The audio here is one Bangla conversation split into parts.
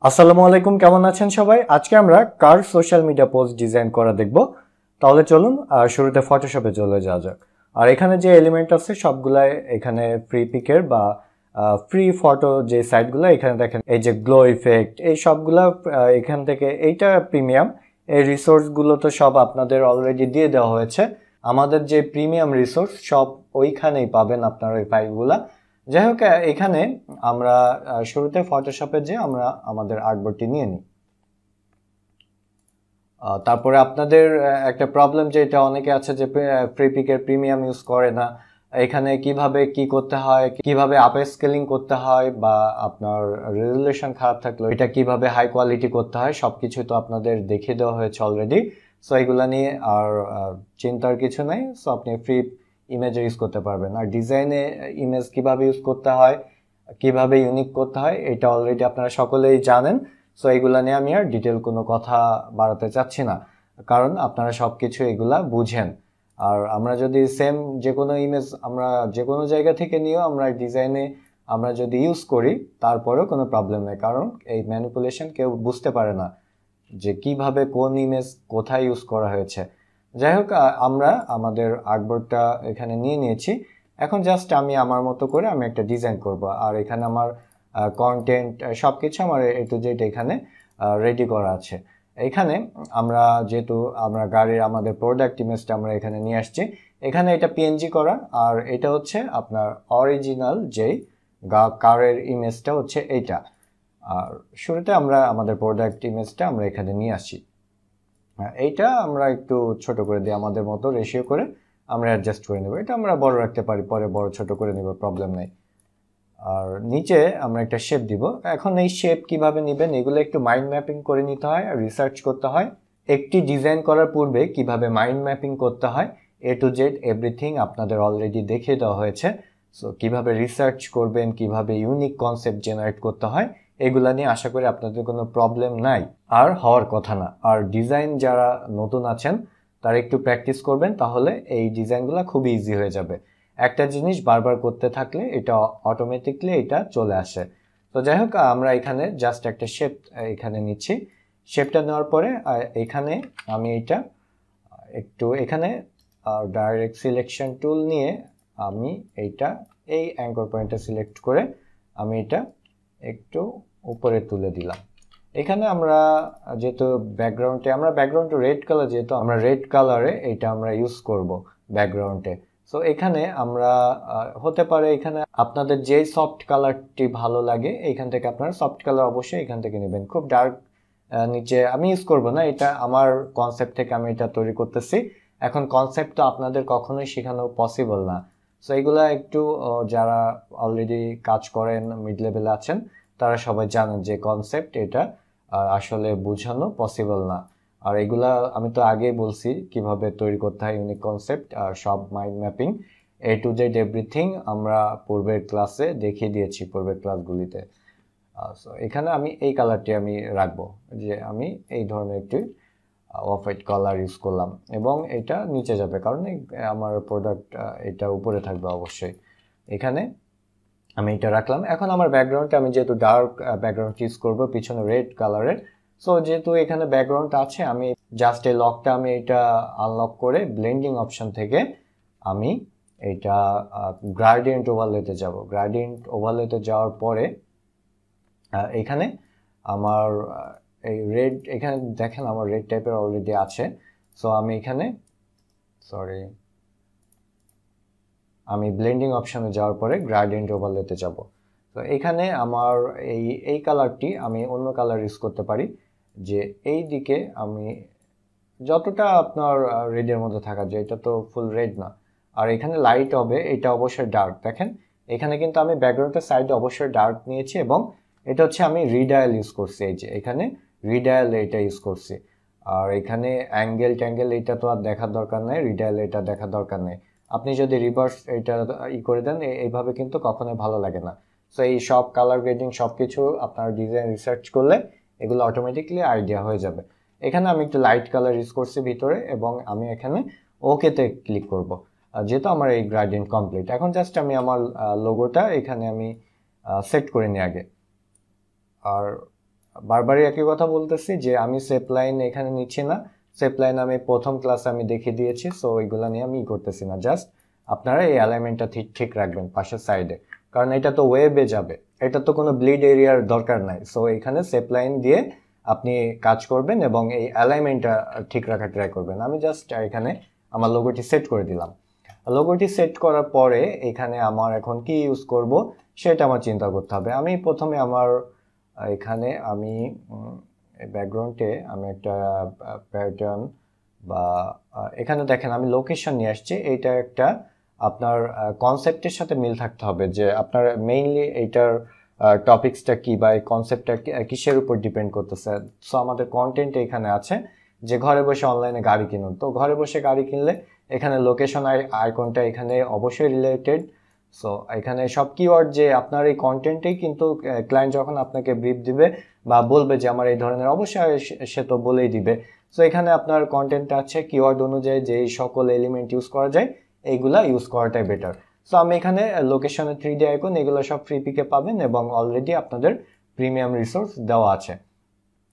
আসসালামু আলাইকুম, কেমন আছেন সবাই? আজকে আমরা কার সোশ্যাল মিডিয়া পোস্ট ডিজাইন করা দেখব। তাহলে চলুন শুরুতে ফটোশপে চলে যাওয়া যাক। আর এখানে যে এলিমেন্ট আছে সবগুলাই এখানে ফ্রি পিকের বা ফ্রি ফটো যে সাইটগুলো এখানে দেখেন, এই যে গ্লো ইফেক্ট, এই সবগুলা এখান থেকে, এইটা প্রিমিয়াম। এই রিসোর্সগুলো তো সব আপনাদের অলরেডি দিয়ে দেওয়া হয়েছে। আমাদের যে প্রিমিয়াম রিসোর্স সব ওইখানেই পাবেন আপনারা ওই ফাইলগুলা। যাই হোক, এখানে আমরা শুরুতে ফটোশপে যে আমরা আমাদের আর্টবোর্ডটি নিয়ে নিই। তারপরে আপনাদের একটা প্রবলেম যেটা অনেকে আছে যে ফ্রিপিকের প্রিমিয়াম ইউজ করে না, এখানে কিভাবে কি করতে হয়, কিভাবে আপ স্কেলিং করতে হয়, বা আপনার রেজুলেশন খারাপ থাকলে এটা কিভাবে হাই কোয়ালিটি করতে হয়, সবকিছু তো আপনাদের দেখিয়ে দেওয়া হয়েছে অলরেডি। সো এগুলা নিয়ে আর চিন্তার কিছু নাই। সো আপনি ফ্রি ইমেজ ইউজ করতে পারবেন। আর ডিজাইনে ইমেজ কিভাবে ইউজ করতে হয়, কিভাবে ইউনিক করতে হয়, এটা অলরেডি আপনারা সকলেই জানেন। সো এগুলা নিয়ে আমি আর ডিটেল কোনো কথা বাড়াতে চাচ্ছি না, কারণ আপনারা সবকিছু এগুলা বুঝেন। আর আমরা যদি সেম যে কোনো ইমেজ আমরা যে কোনো জায়গা থেকে নিয়েও আমরা ডিজাইনে আমরা যদি ইউজ করি, তারপরেও কোনো প্রবলেম নেই, কারণ এই ম্যানিপুলেশন কেউ বুঝতে পারে না যে কিভাবে কোন ইমেজ কোথায় ইউজ করা হয়েছে। যাই হোক, আমরা আমাদের আর্টবোর্ডটা এখানে নিয়ে নিয়েছি। এখন জাস্ট আমি আমার মতো করে আমি একটা ডিজাইন করব। আর এখানে আমার কন্টেন্ট সবকিছু আমার এ টু জেড এখানে রেডি করা আছে। এখানে আমরা যেহেতু আমরা গাড়ির আমাদের প্রোডাক্ট ইমেজটা আমরা এখানে নিয়ে আসছি, এখানে এটা পিএনজি করা, আর এটা হচ্ছে আপনার অরিজিনাল যেই কারের ইমেজটা হচ্ছে এইটা। আর শুরুতে আমরা আমাদের প্রোডাক্ট ইমেজটা আমরা এখানে নিয়ে আসি। এইটা আমরা একটু ছোট করে দিই, আমাদের মতো রেশিও করে আমরা অ্যাডজাস্ট করে নেব। এটা আমরা বড় রাখতে পারি, পরে বড় ছোট করে নেব, প্রবলেম নেই। আর নিচে আমরা একটা শেপ দিব। এখন এই শেপ কিভাবে নেবেন এগুলো একটু মাইন্ড ম্যাপিং করে নিতে হয় আর রিসার্চ করতে হয়। একটি ডিজাইন করার পূর্বে কিভাবে মাইন্ড ম্যাপিং করতে হয়, এ টু জেড এভরিথিং আপনাদের অলরেডি দেখিয়ে দেওয়া হয়েছে। সো কিভাবে রিসার্চ করবেন, কিভাবে ইউনিক কনসেপ্ট জেনারেট করতে হয়, এগুলা নিয়ে আশা করি আপনাদের কোনো প্রবলেম নাই, আর হওয়ার কথা না। আর ডিজাইন যারা নতুন আছেন তারা একটু প্র্যাকটিস করবেন, তাহলে এই ডিজাইনগুলো খুবই ইজি হয়ে যাবে। একটা জিনিস বারবার করতে থাকলে এটা অটোমেটিকলি এটা চলে আসে। তো যাই হোক, আমরা এখানে জাস্ট একটা শেপ এখানে নিচ্ছি। শেপটা নেওয়ার পরে এখানে আমি এটা একটু এখানে ডাইরেক্ট সিলেকশন টুল নিয়ে আমি এইটা এই অ্যাঙ্কর পয়েন্টটা সিলেক্ট করে আমি এটা একটু উপরে তুলে দিলাম। এখানে আমরা যেহেতু আমরা ব্যাকগ্রাউন্ড রেড কালার, যেহেতু আমরা রেড কালারে এটা আমরা ইউজ করব ব্যাকগ্রাউন্ডে। সো এখানে আমরা হতে পারে এখানে আপনাদের যে সফট কালারটি ভালো লাগে এখান থেকে আপনারা সফট কালার অবশ্যই এখান থেকে নেবেন। খুব ডার্ক নিচে আমি ইউজ করব না, এটা আমার কনসেপ্ট থেকে আমি এটা তৈরি করতেছি। এখন কনসেপ্ট তো আপনাদের কখনোই শেখানো পসিবল না। সো এগুলা একটু যারা অলরেডি কাজ করেন, মিড লেভেলে আছেন, তারা সবাই জানেন যে কনসেপ্ট এটা আসলে বোঝানো পসিবল না। আর এগুলা আমি তো আগেই বলছি কিভাবে তৈরি করতে হয় ইউনিক কনসেপ্ট আর সব mind mapping, A to Z everything আমরা পূর্বের ক্লাসে দেখিয়ে দিয়েছি, পূর্বের ক্লাসগুলিতে। সো এখানে আমি এই কালারটি আমি রাখবো, যে আমি এই ধরনের একটি অফ হোয়াইট কালার ইউজ করলাম, এবং এটা নিচে যাবে কারণ আমার প্রোডাক্ট এটা উপরে থাকবে অবশ্যই। এখানে আমি এটা রাখলাম। এখন আমার ব্যাকগ্রাউন্ডটা আমি যেহেতু ডার্ক ব্যাকগ্রাউন্ড ইউজ করবো, পিছনে রেড কালারের। সো যেহেতু এখানে ব্যাকগ্রাউন্ড আছে, আমি জাস্ট এই লকটা আমি এটা আনলক করে ব্লেন্ডিং অপশন থেকে আমি এটা গ্রাডিয়েন্ট ওভারলেতে যাব। গ্রাডিয়েন্ট ওভারলেতে যাওয়ার পরে এখানে আমার এই রেড, এখানে দেখেন আমার রেড টাইপের অলরেডি আছে। সো আমি এখানে আমি ব্লেন্ডিং অপশনে যাওয়ার পরে গ্রাডিয়েন্ট ওভারলেতে যাব। তো এখানে আমার এই কালারটি আমি অন্য কালার ইউজ করতে পারি, যে এই দিকে আমি যতটা আপনার রেডের মধ্যে থাকা যায়, এটা তো ফুল রেড না। আর এখানে লাইট হবে, এটা অবশ্যই ডার্ক। দেখেন এখানে কিন্তু আমি ব্যাকগ্রাউন্ডের সাইডে অবশ্যই ডার্ক নিয়েছি, এবং এটা হচ্ছে আমি রিডায়াল ইউজ করছি। এই যে এখানে রিডায়াল এটা ইউজ করছি। আর এখানে অ্যাঙ্গেল ট্যাঙ্গেল এটা তো আর দেখার দরকার নেই, রিডায়াল এটা দেখার দরকার নেই। আপনি যদি রিভার্স এটা করে দেন, এইভাবে কিন্তু কখনোই ভালো লাগে না। সো এই সব কালার গ্রেডিং সবকিছু আপনার ডিজাইন রিসার্চ করলে এগুলো অটোমেটিকলি আইডিয়া হয়ে যাবে। এখানে আমি একটু লাইট কালার ইউজ করছি ভিতরে, এবং আমি এখানে ওকেতে ক্লিক করব, যেহেতু আমার এই গ্রেডিয়েন্ট কমপ্লিট। এখন জাস্ট আমি আমার লোগোটা এখানে আমি সেট করে নিই আগে। আর বারবারই একই কথা বলতেছি যে আমি সেপ লাইন এখানে নিচ্ছি না। সেপ লাইন আমি প্রথম ক্লাসে আমি দেখিয়ে দিয়েছি, সো ওইগুলা নিয়ে আমি করতেছি না। জাস্ট আপনারা এই অ্যালাইনমেন্টটা ঠিক ঠিক রাখবেন পাশের সাইডে, কারণ এটা তো ওয়েবে যাবে, এটা তো কোনো ব্লিড এরিয়ার দরকার নাই। সো এখানে সেপ লাইন দিয়ে আপনি কাজ করবেন এবং এই অ্যালাইনমেন্টটা ঠিক রাখার ট্রাই করবেন। আমি জাস্ট এখানে আমার লোগোটি সেট করে দিলাম। লোগোটি সেট করার পরে এখানে আমার এখন কি ইউজ করব সেটা আমার চিন্তা করতে হবে। আমি প্রথমে আমার এখানে আমি ব্যাকগ্রাউন্ডে আমি একটা প্যাটার্ন বা এখানে দেখেন আমি লোকেশন নিয়ে আসছি। এইটা একটা আপনার কনসেপ্টের সাথে মিল থাকতে হবে, যে আপনার মেইনলি এইটার টপিকসটা কি বা এই কনসেপ্টটা কিসের উপর ডিপেন্ড করতেছে। সো আমাদের কন্টেন্ট এখানে আছে যে ঘরে বসে অনলাইনে গাড়ি কিনুন। তো ঘরে বসে গাড়ি কিনলে এখানে লোকেশন আইকনটা এখানে অবশ্যই রিলেটেড। সো এখানে সব কিওয়ার্ড যে আপনার এই কন্টেন্টেই কিন্তু ক্লায়েন্ট যখন আপনাকে ব্রিফ দিবে বা বলবে যে আমার এই ধরনের, অবশ্যই সে তো বলেই দিবে। সো এখানে আপনার কন্টেন্ট আছে কিওয়ার্ড অনুযায়ী যে সকল এলিমেন্ট ইউজ করা যায় এইগুলা ইউজ করাটাই বেটার। সো আমি এখানে লোকেশনের 3D আইকন এগুলো সব ফ্রি পিকে পাবেন এবং অলরেডি আপনাদের প্রিমিয়াম রিসোর্স দেওয়া আছে।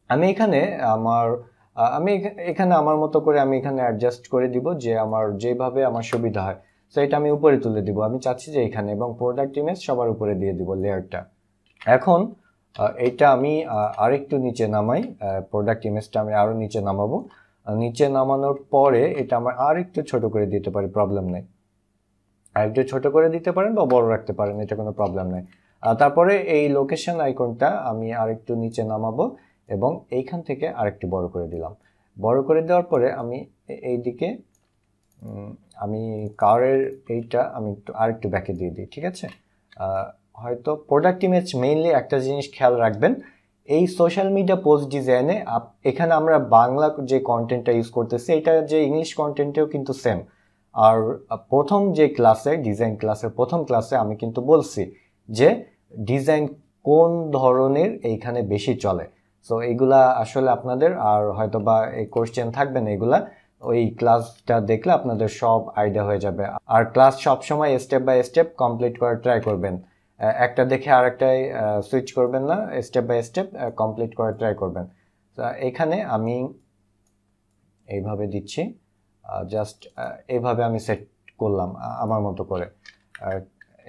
আমি এখানে আমার আমি এখানে আমার মতো করে আমি এখানে অ্যাডজাস্ট করে দিব যে আমার যেভাবে আমার সুবিধা হয়। সো এটা আমি উপরে তুলে দিব, আমি চাচ্ছি যে এখানে, এবং প্রোডাক্ট ইমেজ সবার উপরে দিয়ে দিব লেয়ারটা। এখন এইটা আমি আরেকটু নিচে নামাই, প্রোডাক্ট ইমেজটা আমি আরো নিচে নামাবো। নিচে নামানোর পরে এটা আমার আরেকটু ছোট করে দিতে পারি, প্রবলেম নেই। আরেকটু ছোট করে দিতে পারেন বা বড় রাখতে পারেন, এটা কোনো প্রবলেম নেই। তারপরে এই লোকেশন আইকনটা আমি আরেকটু নিচে নামাবো এবং এইখান থেকে আরেকটু বড় করে দিলাম। বড় করে দেওয়ার পরে আমি এইদিকে আমি কারের এইটা আমি একটু আরেকটু ব্যাকে দিয়ে দিই, ঠিক আছে। হয়তো প্রোডাক্ট ইমেজ মেইনলি একটা জিনিস খেয়াল রাখবেন, এই সোশ্যাল মিডিয়া পোস্ট ডিজাইনে এখানে আমরা বাংলা যে কন্টেন্টটা ইউজ করতেছি এটা যে ইংলিশ কন্টেন্টেও কিন্তু সেম। আর প্রথম যে ক্লাসে ডিজাইন ক্লাসের প্রথম ক্লাসে আমি কিন্তু বলছি যে ডিজাইন কোন ধরনের এইখানে বেশি চলে। সো এইগুলা আসলে আপনাদের আর হয়তো বা এই কোশ্চেন থাকবে না, এগুলা ওই ক্লাসটা দেখলে আপনাদের সব আইডিয়া হয়ে যাবে। আর ক্লাস সবসময় স্টেপ বাই স্টেপ কমপ্লিট করার ট্রাই করবেন, একটা দেখে আরেকটাই সুইচ করবেন না, স্টেপ বাই স্টেপ কমপ্লিট করার ট্রাই করবেন। এখানে আমি এইভাবে দিচ্ছি, জাস্ট এইভাবে আমি সেট করলাম আমার মতো করে,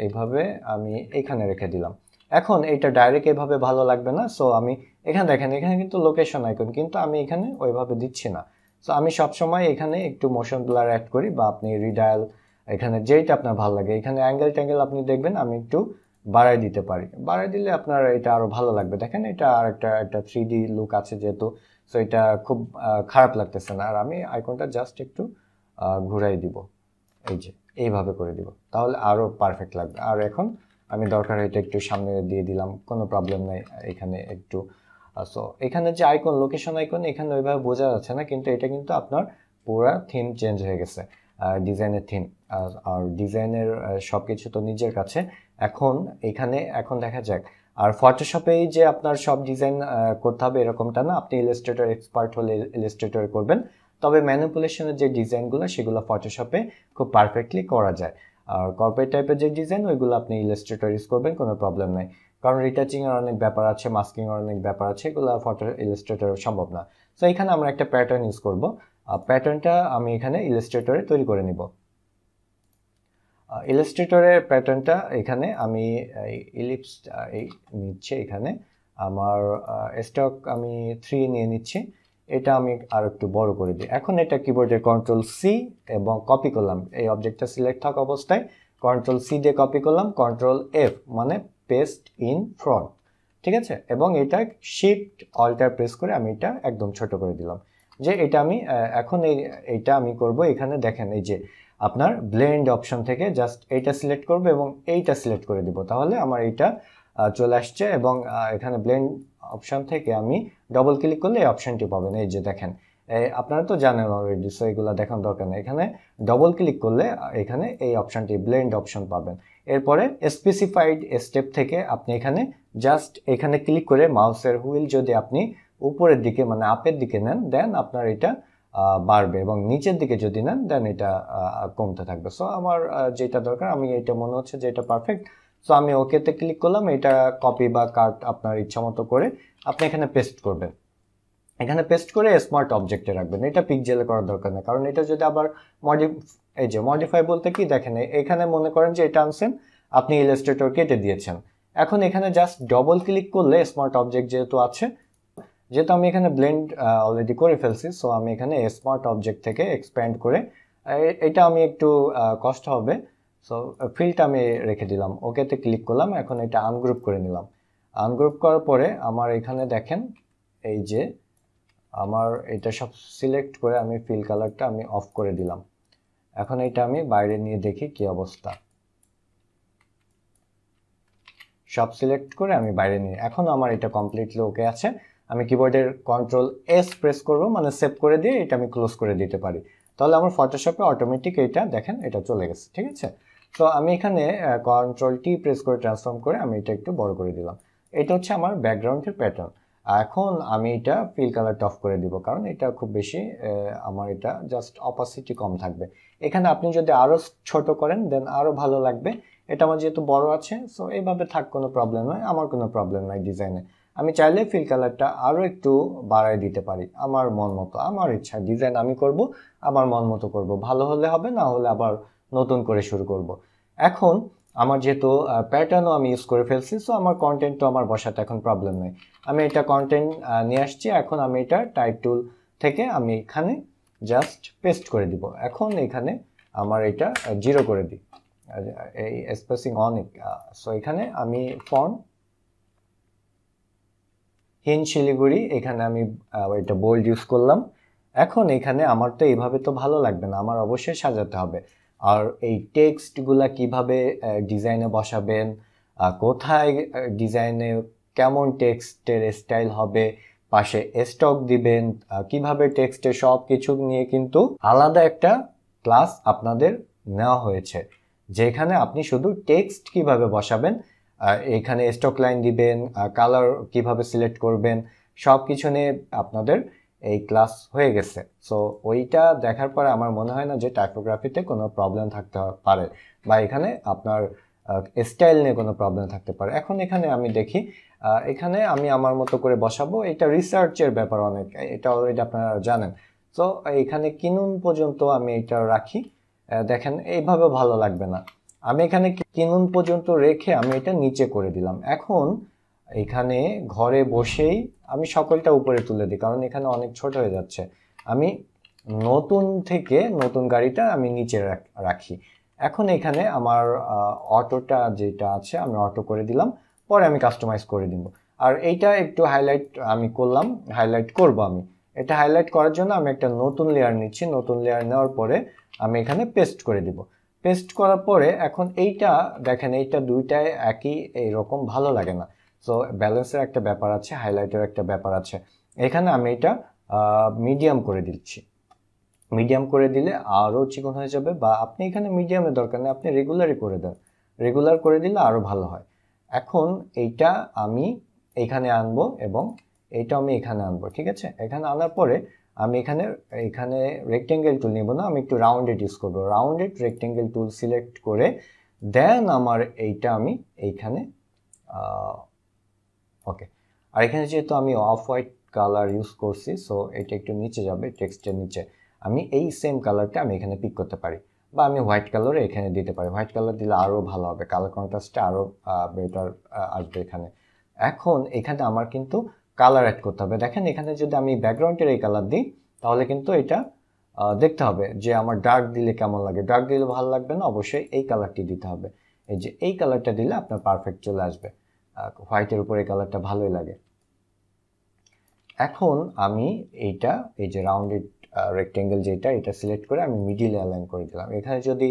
এইভাবে আমি এখানে রেখে দিলাম। এখন এটা ডাইরেক্ট এভাবে ভালো লাগবে না, সো আমি এখানে দেখেন এখানে কিন্তু লোকেশন আইকন, কিন্তু আমি এখানে ওইভাবে দিচ্ছি না। সো আমি সবসময় এখানে একটু মোশন ব্লার অ্যাড করি বা আপনি রিডায়াল, এখানে যেইটা আপনার ভালো লাগে। এখানে অ্যাঙ্গেল ট্যাঙ্গেল আপনি দেখবেন আমি একটু বাড়াই দিতে পারি, বাড়াই দিলে আপনার এটা আরো ভালো লাগবে। দেখেন এটা আর একটা 3D লুক আছে যেহেতু, সো এটা খুব খারাপ লাগতেছে না। আর আমি আইকনটা জাস্ট একটু ঘুরাই দিব, এই যে এইভাবে করে দিব, তাহলে আরো পারফেক্ট লাগবে। আর এখন আমি দরকার এটা একটু সামনে দিয়ে দিলাম, কোনো প্রবলেম নাই। এখানে একটু সো এখানে যে আইকন লোকেশন আইকন এখানে ওইভাবে বোঝা যাচ্ছে না, কিন্তু এটা কিন্তু আপনার পুরো থিম চেঞ্জ হয়ে গেছে, ডিজাইনের থিম। আর ডিজাইনের সবকিছু তো নিজের কাছে। এখন এখন দেখা যাক। আর ফটোশপেই যে আপনার সব ডিজাইন করতে হবে এরকমটা না, আপনি ইলাস্ট্রেটর এক্সপার্ট হলে ইলাস্ট্রেটরে করবেন, তবে ম্যানিপুলেশনের যে ডিজাইনগুলো সেগুলো ফটোশপে খুব পারফেক্টলি করা যায়। আর কর্পোরেট টাইপের যে ডিজাইন ওইগুলো আপনি ইলাস্ট্রেটর ইউজ করবেন, কোনো প্রবলেম নাই। কারণ রিটাচিং এর অনেক ব্যাপার আছে, মাস্কিং এর অনেক ব্যাপার আছে, এগুলো ফটো ইলাস্ট্রেটর সম্ভব না। সো এখানে আমরা একটা প্যাটার্ন ইউজ করব, প্যাটার্নটা আমি এখানে ইলাস্ট্রেটরে তৈরি করে নিব। ইলাস্ট্রেটরের প্যাটার্নটা এখানে আমি ইলিপস নিচ্ছি, এখানে আমার স্টক আমি 3 নিয়ে নিচ্ছি, এটা আমি আর একটু বড় করে দিই। এখন এটা কিবোর্ডের কন্ট্রোল সি এবং কপি করলাম, এই অবজেক্টটা সিলেক্ট থাকা অবস্থায় কন্ট্রোল সি দিয়ে কপি করলাম, কন্ট্রোল এফ মানে পেস্ট ইন ফ্রন্ট, ঠিক আছে। এবং এটা শিফট অল্টার প্রেস করে আমি এটা একদম ছোট করে দিলাম। যে এটা আমি এখন এইটা আমি করব, এখানে দেখেন এই যে আপনার ব্লেন্ড অপশন থেকে জাস্ট এইটা সিলেক্ট করব এবং এইটা সিলেক্ট করে দিব, তাহলে আমার এইটা চলে আসছে। এবং এখানে ব্লেন্ড অপশন থেকে আমি ডবল ক্লিক করলে এই অপশনটি পাবেন, এই যে দেখেন। আপনারা তো জানেন অলরেডি, সো এগুলো দেখার দরকার নেই। এখানে ডবল ক্লিক করলে এখানে এই অপশনটি ব্লেন্ড অপশন পাবেন। এরপরে স্পেসিফাইড স্টেপ থেকে আপনি এখানে জাস্ট এখানে ক্লিক করে মাউসের হুইল যদি আপনি উপরের দিকে মানে আপের দিকে নেন, দেন আপনার এটা বাড়বে, এবং নিচের দিকে যদি নেন দেন এটা কমতে থাকবে। সো আমার যেটা দরকার, আমি এটা মনে হচ্ছে যে এটা পারফেক্ট, সো আমি ওকেতে ক্লিক করলাম, এটা কপি বা কাট আপনার ইচ্ছা মতো করে আপনি এখানে পেস্ট করবেন। এখানে পেস্ট করে স্মার্ট অবজেক্টে রাখবেন, এটা পিক্সেলে করার দরকার নেই, কারণ এটা যদি আবার এই যে মডিফাই বলতে কি দেখেন, এখানে মনে করেন যে এটা আনছেন আপনি ইলাস্ট্রেটর কেটে দিয়েছেন, এখন এখানে জাস্ট ডবল ক্লিক করলে স্মার্ট অবজেক্ট যেহেতু আছে, যেহেতু আমি এখানে ব্লেন্ড অলরেডি করে ফেলছি, সো আমি এখানে স্মার্ট অবজেক্ট থেকে এক্সপ্যান্ড করে এটা আমি একটু কষ্ট হবে, সো ফিল্ডটা আমি রেখে দিলাম, ওকেতে ক্লিক করলাম, এখন এটা আনগ্রুপ করে নিলাম। আনগ্রুপ করার পরে আমার এখানে দেখেন এই যে আমার এটা সব সিলেক্ট করে আমি ফিল কালারটা আমি অফ করে দিলাম। এখন এটা আমি বাইরে নিয়ে দেখি কি অবস্থা। সব সিলেক্ট করে আমি বাইরে নিয়ে, এখন আমার এটা কমপ্লিটলি ওকে আছে। আমি কিবোর্ডের কন্ট্রোল এস প্রেস করব, মানে সেভ করে দিয়ে এটা আমি ক্লোজ করে দিতে পারি, তাহলে আমার ফটোশপে অটোমেটিক এটা দেখেন এটা চলে গেছে, ঠিক আছে। তো আমি এখানে কন্ট্রোল টি প্রেস করে ট্রান্সফর্ম করে আমি এটা একটু বড় করে দিলাম। এটা হচ্ছে আমার ব্যাকগ্রাউন্ডের প্যাটার্ন। এখন আমি এটা ফিল কালারটা অফ করে দিব, কারণ এটা খুব বেশি আমার এটা জাস্ট অপাসিটি কম থাকবে। এখানে আপনি যদি আরো ছোট করেন দেন আরো ভালো লাগবে, এটা আমার যেহেতু বড় আছে, সো এইভাবে থাক, কোনো প্রবলেম নয়, আমার কোনো প্রবলেম নাই ডিজাইনে। আমি চাইলে ফিল কালারটা আরো একটু বাড়ায় দিতে পারি আমার মন মতো, আমার ইচ্ছা, ডিজাইন আমি করব আমার মন মতো করব, ভালো হলে হবে, না হলে আবার নতুন করে শুরু করব। এখন আমার যেহেতু প্যাটার্নও আমি ইউজ করে ফেলছি, সো আমার কন্টেন্টও আমার বসাতে এখন প্রবলেম নেই। আমি এটা কন্টেন্ট নিয়ে আসছি, এখন আমি এটা টাইপ টুল থেকে আমি এখানে জাস্ট পেস্ট করে দিব। এখন এখানে আমার এটা 0 করে দিই, এই স্পেসিং অনেক, সো এখানে আমি ফন্ট হিন শিলিগুড়ি, এখানে আমি এটা বোল্ড ইউজ করলাম। এখন এখানে আমার তো এইভাবে তো ভালো লাগবে না, আমার অবশ্যই সাজাতে হবে। আর এই টেক্সটগুলা কিভাবে ডিজাইনে বসাবেন, কোথায় ডিজাইনে কেমন টেক্সটের স্টাইল হবে, পাশে স্টক দিবেন, কিভাবে টেক্সটের সব কিছু নিয়ে কিন্তু আলাদা একটা ক্লাস আপনাদের নেওয়া হয়েছে, যেখানে আপনি শুধু টেক্সট কিভাবে বসাবেন, এখানে স্টক লাইন দিবেন, কালার কিভাবে সিলেক্ট করবেন, সব কিছু নিয়ে আপনাদের এই ক্লাস হয়ে গেছে। সো ওইটা দেখার পরে আমার মনে হয় না যে টাইপোগ্রাফিতে কোনো প্রবলেম থাকতে পারে, বা এখানে আপনার স্টাইল নিয়ে কোনো প্রবলেম থাকতে পারে। এখন এখানে আমি দেখি, এখানে আমি আমার মতো করে বসাবো, এটা রিসার্চের ব্যাপার অনেক, এটা অলরেডি আপনারা জানেন। সো এখানে কিনুন পর্যন্ত আমি এটা রাখি, দেখেন এইভাবে ভালো লাগবে না, আমি এখানে কিনুন পর্যন্ত রেখে আমি এটা নিচে করে দিলাম। এখন এখানে ঘরে বসেই আমি সকলটা উপরে তুলে দিই, কারণ এখানে অনেক ছোট হয়ে যাচ্ছে। আমি নতুন থেকে নতুন গাড়িটা আমি নিচে রাখি। এখন এখানে আমার অটোটা যেটা আছে আমি অটো করে দিলাম, পরে আমি কাস্টমাইজ করে দিব। আর এইটা একটু হাইলাইট আমি করলাম, হাইলাইট করব আমি। এটা হাইলাইট করার জন্য আমি একটা নতুন লেয়ার নিচ্ছি, নতুন লেয়ার নেওয়ার পরে আমি এখানে পেস্ট করে দিব। পেস্ট করার পরে এখন এইটা দেখেন, এইটা দুইটাই একই এইরকম ভালো লাগে না, সো ব্যালেন্সের একটা ব্যাপার আছে, হাইলাইটের একটা ব্যাপার আছে। এখানে আমি এটা মিডিয়াম করে দিচ্ছি, মিডিয়াম করে দিলে আরও চিকন হয়ে যাবে, বা আপনি এখানে মিডিয়ামের দরকার নেই, আপনি রেগুলারই করে দেন, রেগুলার করে দিলে আরও ভালো হয়। এখন এইটা আমি এখানে আনবো এবং এইটা আমি এখানে আনবো, ঠিক আছে। এখানে আনার পরে আমি এখানে এখানে রেক্টেঙ্গেল টুল নিব না, আমি একটু রাউন্ডেড ইউজ করবো, রাউন্ডেড রেক্টেঙ্গেল টুল সিলেক্ট করে দেন আমার এইটা আমি এইখানে ওকে। আর এখানে যেহেতু আমি অফ হোয়াইট কালার ইউজ করছি, সো এটা একটু নিচে যাবে, টেক্সটের নিচে আমি এই সেম কালারটা আমি এখানে পিক করতে পারি, বা আমি হোয়াইট কালারে এখানে দিতে পারি, হোয়াইট কালার দিলে আরও ভালো হবে, কালার কন্ট্রাস্টটা আরও বেটার আসবে এখানে। এখন এখানে আমার কিন্তু কালার অ্যাড করতে হবে, দেখেন এখানে যদি আমি ব্যাকগ্রাউন্ডের এই কালার দিই তাহলে কিন্তু এটা দেখতে হবে যে আমার ডার্ক দিলে কেমন লাগে, ডার্ক দিলে ভালো লাগবে না, অবশ্যই এই কালারটি দিতে হবে, এই যে এই কালারটা দিলে আপনার পারফেক্ট চলে আসবে, হোয়াইটের উপরে এই কালারটা ভালোই লাগে। এখন আমি এইটা এই যে রাউন্ডেড রেক্টেঙ্গেল যেটা, এটা সিলেক্ট করে আমি মিডিলে অ্যালাইন করে দিলাম। এখানে যদি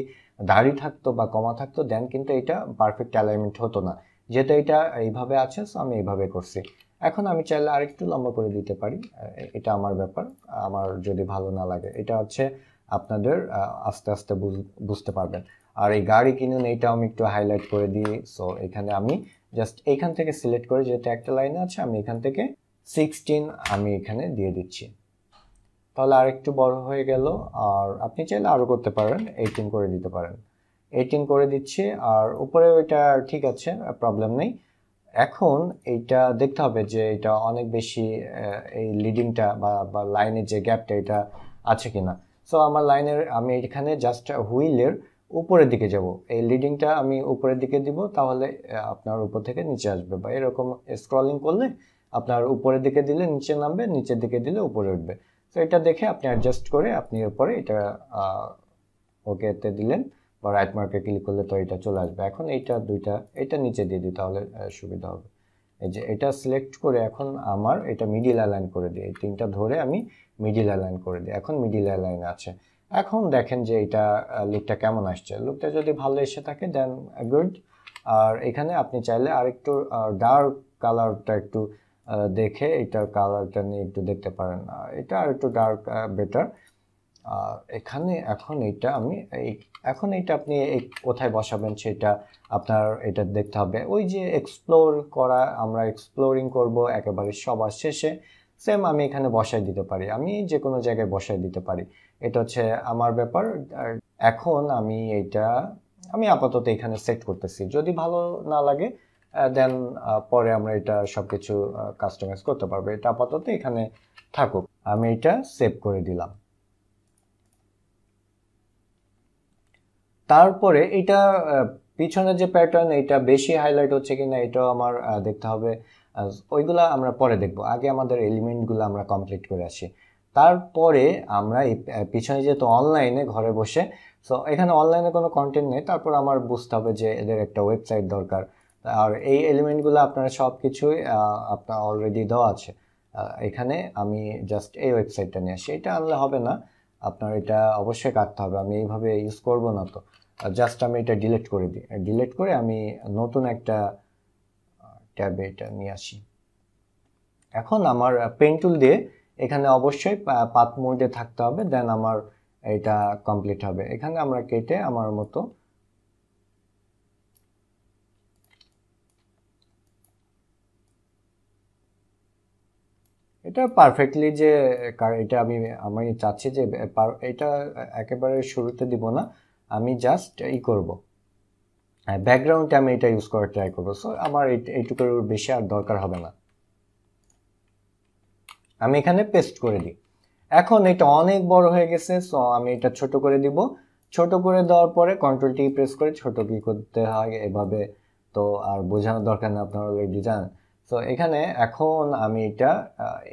দাড়ি থাকতো বা কমা থাকতো দেন কিন্তু এটা পারফেক্ট অ্যালাইনমেন্ট হতো না, যেহেতু এটা এইভাবে আছে, সো আমি এইভাবে করছি। এখন আমি চাইলে আরেকটু লম্বা করে দিতে পারি, এটা আমার ব্যাপার, আমার যদি ভালো না লাগে, এটা হচ্ছে আপনাদের আস্তে আস্তে বুঝতে পারবেন। আর এই গাড়ি কিনুন এইটা আমি একটু হাইলাইট করে দিই, সো এখানে আমি জাস্ট এইখান থেকে সিলেক্ট করে, যেহেতু একটা লাইন আছে আমি এখান থেকে 16 আমি এখানে দিয়ে দিচ্ছি, তাহলে আরেকটু বড় হয়ে গেল। আর আপনি চাইলে আরো করতে পারেন, 18 করে দিতে পারেন। 18 করে দিচ্ছি, আর উপরে ওইটা ঠিক আছে, প্রবলেম নেই। এখন এইটা দেখতে হবে যে এটা অনেক বেশি এই লিডিংটা বা লাইনের যে গ্যাপটা এটা আছে কিনা। সো আমার লাইনের আমি এখানে জাস্ট হুইলের উপরের দিকে যাব, এই লিডিংটা আমি উপরের দিকে দিব, তাহলে আপনার উপর থেকে নিচে আসবে, বা এরকম স্ক্রলিং করলে আপনার উপরের দিকে দিলে নিচে নামবে, নিচের দিকে দিলে উপরে উঠবে। তো এটা দেখে আপনি অ্যাডজাস্ট করে আপনি এরপরে এটা ওকেতে দিলেন বা রাইট মার্কে ক্লিক করলে তো এটা চলে আসবে। এখন এইটা দুইটা এটা নিচে দিয়ে দিই, তাহলে সুবিধা হবে। এই যে এটা সিলেক্ট করে এখন আমার এটা মিডিল অ্যালাইন করে দিই, এই তিনটা ধরে আমি মিডিল অ্যালাইন করে দিই, এখন মিডিল অ্যালাইন আছে। এখন দেখেন যে এটা লুকটা কেমন আসছে। লুকটা যদি ভালো এসে থাকে দেন গুড। আর এখানে আপনি চাইলে আরেকটু ডার্ক কালারটা একটু দেখে এটার কালারটা নিয়ে একটু দেখতে পারেন, এটা আর একটু ডার্ক বেটার। এখানে এখন এইটা আমি এখন এইটা আপনি কোথায় বসাবেন সেটা আপনার এটা দেখতে হবে। ওই যে এক্সপ্লোর করা, আমরা এক্সপ্লোরিং করব একেবারে সবার শেষে, সেম আমি এখানে বসাই দিতে পারি, আমি যে কোনো জায়গায় বসাই দিতে পারি, এটা হচ্ছে আমার ব্যাপার। এখন আমি আপাতত এখানে সেট করতেছি, যদি ভালো না লাগে দেন পরে আমরা এটা সবকিছু কাস্টমাইজ করতে পারবো। এটা আপাতত এখানে থাকুক, আমি এটা সেভ করে দিলাম। তারপরে এটা পিছনের যে প্যাটার্ন এটা বেশি হাইলাইট হচ্ছে কিনা এটাও আমার দেখতে হবে। ওইগুলা আমরা পরে দেখব, আগে আমাদের এলিমেন্টগুলো আমরা কমপ্লিট করে আসি। তারপরে আমরা এই পিছনে যেহেতু অনলাইনে ঘরে বসে, সো এখানে অনলাইনে কোনো কন্টেন্ট নেই, তারপর আমার বুঝতে হবে যে এদের একটা ওয়েবসাইট দরকার। আর এই এলিমেন্টগুলো আপনারা সব কিছুই আপনার অলরেডি দেওয়া আছে। এখানে আমি জাস্ট এই ওয়েবসাইটটা নিয়ে আসি, এটা আনলে হবে না, আপনার এটা অবশ্যই কাটতে হবে, আমি এইভাবে ইউজ করব না। তো জাস্ট আমি এটা ডিলিট করে দিই, ডিলিট করে আমি নতুন একটা ট্যাবে এটা নিয়ে আসি। এখন আমার পেন টুল দিয়ে এখানে অবশ্যই পাথ মোডে থাকতে হবে, দেন আমার এটা কমপ্লিট হবে। এখানে আমরা কেটে আমার মতো এটা পারফেক্টলি যে এটা আমি চাচ্ছি যে এটা একেবারে শুরুতে দিব না, আমি জাস্ট করব ব্যাকগ্রাউন্ডে আমি এটা ইউজ করার ট্রাই করবো। সো আমার এইটুকুর বেশি আর দরকার হবে না, আমি এখানে পেস্ট করে দিই। এখন এটা অনেক বড় হয়ে গেছে, সো আমি এটা ছোট করে দিব। ছোট করে দেওয়ার পরে কন্ট্রোল টি প্রেস করে ছোট কি করতে হয় এভাবে, তো আর বোঝানোর দরকার না, আপনারা অলরেডি জানেন। সো এখানে এখন আমি এটা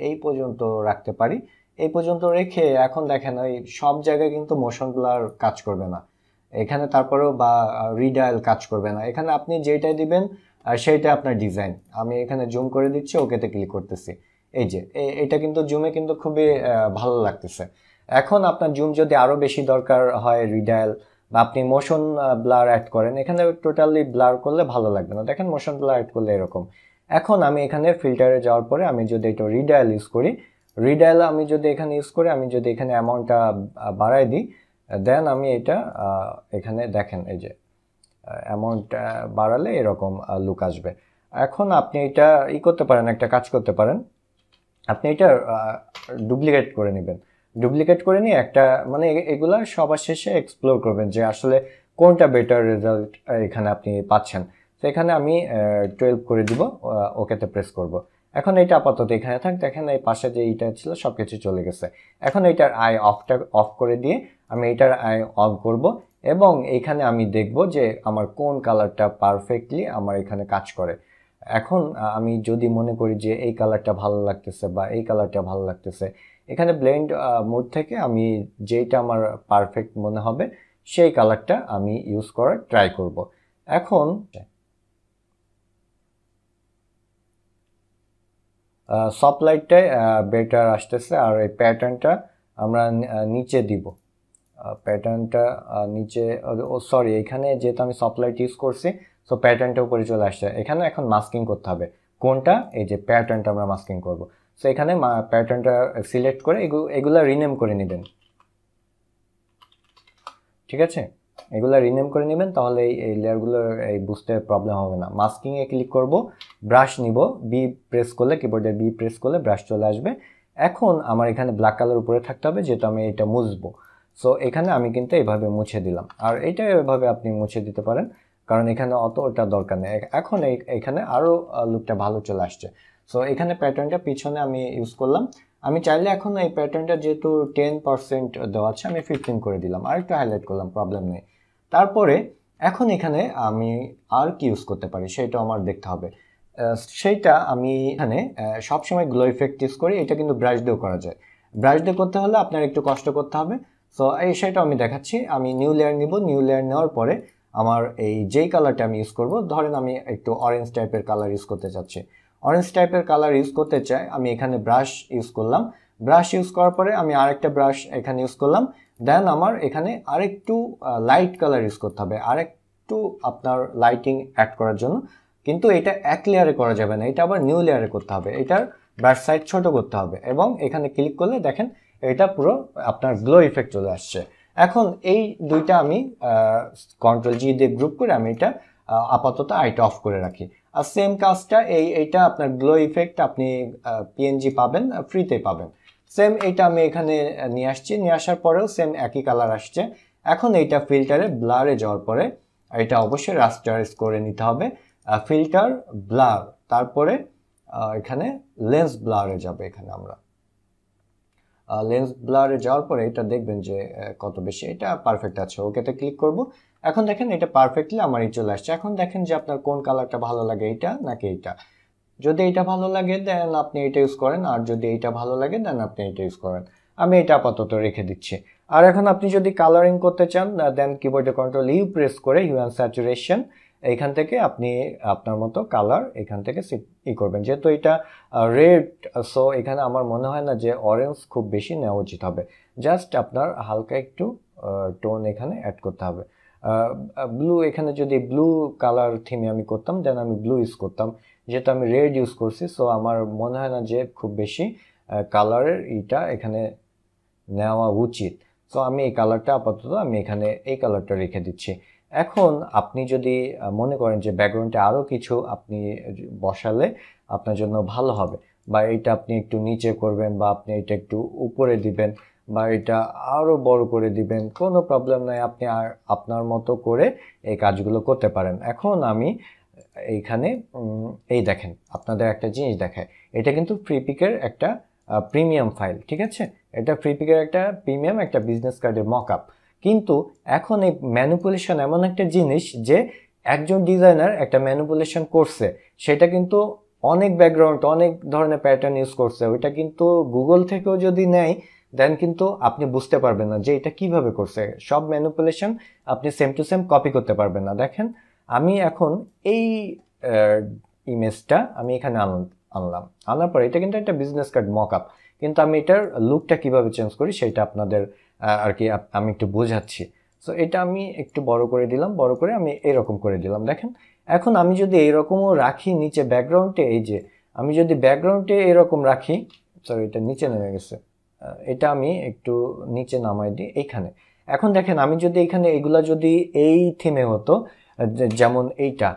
এই পর্যন্ত রাখতে পারি। এই পর্যন্ত রেখে এখন দেখেন ওই সব জায়গায় কিন্তু মোশন ব্লার কাজ করবে না এখানে, তারপরেও বা রিডায়াল কাজ করবে না। এখানে আপনি যেটাই দিবেন সেইটা আপনার ডিজাইন। আমি এখানে জুম করে দিচ্ছি, ওকেতে ক্লিক করতেছি, এই যে এটা কিন্তু জুমে কিন্তু খুবই ভালো লাগতেছে। এখন আপনার জুম যদি আরো বেশি দরকার হয় রিডায়াল বা আপনি মোশন ব্লার অ্যাড করেন, এখানে টোটালি ব্লার করলে ভালো লাগবে না, দেখেন মোশন ব্লার অ্যাড করলে এরকম। এখন আমি এখানে ফিল্টারে যাওয়ার পরে আমি যদি এটা রিডায়াল ইউজ করি, রিডায়াল আমি যদি এখানে ইউজ করি, আমি যদি এখানে অ্যামাউন্টটা বাড়াই দিই, দেন আমি এটা এখানে দেখেন এই যে অ্যামাউন্ট বাড়ালে এরকম লুক আসবে। এখন আপনি এটা করতে পারেন, একটা কাজ করতে পারেন, আপনি এটা ডুপ্লিকেট করে নেবেন। ডুপ্লিকেট করে নিয়ে একটা মানে এগুলা সবার শেষে এক্সপ্লোর করবেন যে আসলে কোনটা বেটার রেজাল্ট এখানে আপনি পাচ্ছেন। তো এখানে আমি 12 করে দিব, ওকেতে প্রেস করব। এখন এটা আপাতত এখানে থাক, দেখেন এই পাশে যে এইটা ছিল সবকিছু চলে গেছে। এখন এইটার আই অফ করে দিয়ে আমি এইটার আই অন করব, এবং এইখানে আমি দেখব যে আমার কোন কালারটা পারফেক্টলি আমার এখানে কাজ করে। এখন আমি যদি মনে করি যে এই কালারটা ভালো লাগতেছে বা এই কালারটা ভালো লাগতেছে, এখানে ব্লেন্ড মোড থেকে আমি যেটা আমার পারফেক্ট মনে হবে সেই কালারটা আমি ইউজ করার ট্রাই করব। এখন সফট লাইটটায় বেটার আসতেছে, আর এই প্যাটার্নটা আমরা নিচে দিব, প্যাটার্নটা নিচে, সরি এখানে যেহেতু আমি সফট লাইট ইউজ করছি, সো প্যাটার্নটা উপরে চলে আসছে। এখানে এখন মাস্কিং করতে হবে, কোনটা, এই যে প্যাটার্নটা আমরা মাস্কিং করব। সো এখানে প্যাটার্নটা সিলেক্ট করে এগুলা রিনেম করে নেবেন, ঠিক আছে, এগুলা রিনেম করে নেবেন, তাহলে এই লেয়ারগুলো এই বুঝতে প্রবলেম হবে না। মাস্কিং এ ক্লিক করব, ব্রাশ নিব, বি প্রেস করলে কিবোর্ডে বি প্রেস করলে ব্রাশ চলে আসবে। এখন আমার এখানে ব্ল্যাক কালার উপরে থাকতে হবে যেহেতু আমি এটা মুছবো। সো এখানে আমি কিন্তু এইভাবে মুছে দিলাম, আর এটা এভাবে আপনি মুছে দিতে পারেন, কারণ এখানে অতটা দরকার নেই। এখন এখানে আরো লুকটা ভালো চলে আসছে। সো এখানে প্যাটার্নটা পিছনে আমি ইউজ করলাম। আমি চাইলে এখন এই প্যাটার্নটা যেহেতু 10% দেওয়া আছে, আমি 15 করে দিলাম, আর একটু হাইলাইট করলাম, প্রবলেম নেই। তারপরে এখন এখানে আমি আর কি ইউজ করতে পারি সেটা আমার দেখতে হবে। সেইটা আমি এখানে সবসময় গ্লো ইফেক্ট ইউজ করি। এটা কিন্তু ব্রাশ দিয়েও করা যায়। ব্রাশ দিয়ে করতে হলে আপনার একটু কষ্ট করতে হবে। সো সেটা আমি দেখাচ্ছি। আমি নিউ লেয়ার নিব, নিউ লেয়ার নেওয়ার পরে আমার এই যেই কালারটা আমি ইউজ করব, ধরেন আমি একটু অরেঞ্জ টাইপের কালার ইউজ করতে চাচ্ছি, অরেঞ্জ টাইপের কালার ইউজ করতে চাই, আমি এখানে ব্রাশ ইউজ করলাম। ব্রাশ ইউজ করার পরে আমি আরেকটা ব্রাশ এখানে ইউজ করলাম। দেন আমার এখানে আরেকটু লাইট কালার ইউজ করতে হবে, আরেকটু আপনার লাইটিং অ্যাড করার জন্য। কিন্তু এটা এক লেয়ারে করা যাবে না, এটা আবার নিউ লেয়ারে করতে হবে। এটার ব্রাশ সাইজ ছোট করতে হবে, এবং এখানে ক্লিক করলে দেখেন এটা পুরো আপনার গ্লো ইফেক্ট চলে আসছে। এখন এই দুইটা আমি কন্ট্রোল জি দিয়ে গ্রুপ করে আমি এটা আপাতত আইটা অফ করে রাখি। আর সেম কাজটা এইটা আপনার গ্লো ইফেক্ট আপনি পিএনজি পাবেন, ফ্রিতে পাবেন। সেম এইটা আমি এখানে নিয়ে আসছি, নিয়ে আসার পরেও সেম একই কালার আসছে। এখন এইটা ফিল্টারে ব্লারে যাওয়ার পরে এটা অবশ্যই রাস্টারাইজ করে নিতে হবে। ফিল্টার, ব্লার, তারপরে এখানে লেন্স ব্লারে যাবে। এখানে আমরা লেন্স ব্লারে যাওয়ার পরে এটা দেখবেন যে কত বেশি এটা পারফেক্ট আছে, ওকেতে ক্লিক করব। এখন দেখেন এটা পারফেক্টলি আমার এই চলে আসছে। এখন দেখেন যে আপনার কোন কালারটা ভালো লাগে, এইটা নাকি এইটা। যদি এইটা ভালো লাগে দেন আপনি এটা ইউজ করেন, আর যদি এইটা ভালো লাগে দেন আপনি এটা ইউজ করেন। আমি এটা আপাতত রেখে দিচ্ছি। আর এখন আপনি যদি কালারিং করতে চান দেন কিবোর্ডে কন্ট্রোল ইউ প্রেস করে হিউ অ্যান্ড স্যাচুরেশন, এইখান থেকে আপনি আপনার মতো কালার এখান থেকে করবেন। যেহেতু এটা রেড, সো এখানে আমার মনে হয় না যে অরেঞ্জ খুব বেশি নেওয়া উচিত হবে। জাস্ট আপনার হালকা একটু টোন এখানে অ্যাড করতে হবে। ব্লু, এখানে যদি ব্লু কালার থিমে আমি করতাম দেন আমি ব্লু ইউজ করতাম। যেহেতু আমি রেড ইউজ করছি, সো আমার মনে হয় না যে খুব বেশি কালারের এইটা এখানে নেওয়া উচিত। সো আমি এই কালারটা আপাতত আমি এখানে এই কালারটা রেখে দিচ্ছি। এখন আপনি যদি মনে করেন যে ব্যাকগ্রাউন্ডে আরও কিছু আপনি বসালে আপনার জন্য ভালো হবে, বা এটা আপনি একটু নিচে করবেন, বা আপনি এটা একটু উপরে দিবেন, বা এটা আরও বড় করে দিবেন, কোনো প্রবলেম নাই। আপনি আর আপনার মতো করে এই কাজগুলো করতে পারেন। এখন আমি এইখানে এই দেখেন আপনাদের একটা জিনিস দেখায়, এটা কিন্তু ফ্রিপিকের একটা প্রিমিয়াম ফাইল, ঠিক আছে? এটা ফ্রিপিকের একটা প্রিমিয়াম একটা বিজনেস কার্ডের মকআপ। কিন্তু এখন এই ম্যানিপুলেশন এমন একটা জিনিস যে একজন ডিজাইনার একটা ম্যানিপুলেশন করছে, সেটা কিন্তু অনেক ব্যাকগ্রাউন্ড অনেক ধরনের প্যাটার্ন ইউজ করছে, ওইটা কিন্তু গুগল থেকেও যদি নেয় দেন কিন্তু আপনি বুঝতে পারবেন না যে এটা কিভাবে করছে। সব ম্যানিপুলেশন আপনি সেম টু সেম কপি করতে পারবেন না। দেখেন আমি এখন এই ইমেজটা আমি এখানে আনলাম, আনার পরে এটা কিন্তু একটা বিজনেস কার্ড মকআপ, কিন্তু আমি এটার লুকটা কিভাবে চেঞ্জ করি সেটা আপনাদের আর কি আমি একটু বোঝাচ্ছি। সো এটা আমি একটু বড় করে দিলাম, বড় করে আমি এরকম করে দিলাম। দেখেন এখন আমি যদি এইরকমও রাখি নিচে ব্যাকগ্রাউন্ডে, এই যে আমি যদি ব্যাকগ্রাউন্ডে এরকম রাখি, সরি এটা নিচে নেমে গেছে, এটা আমি একটু নিচে নামাই দিই এইখানে। এখন দেখেন আমি যদি এখানে এগুলা যদি এই থিমে হতো, যেমন এইটা,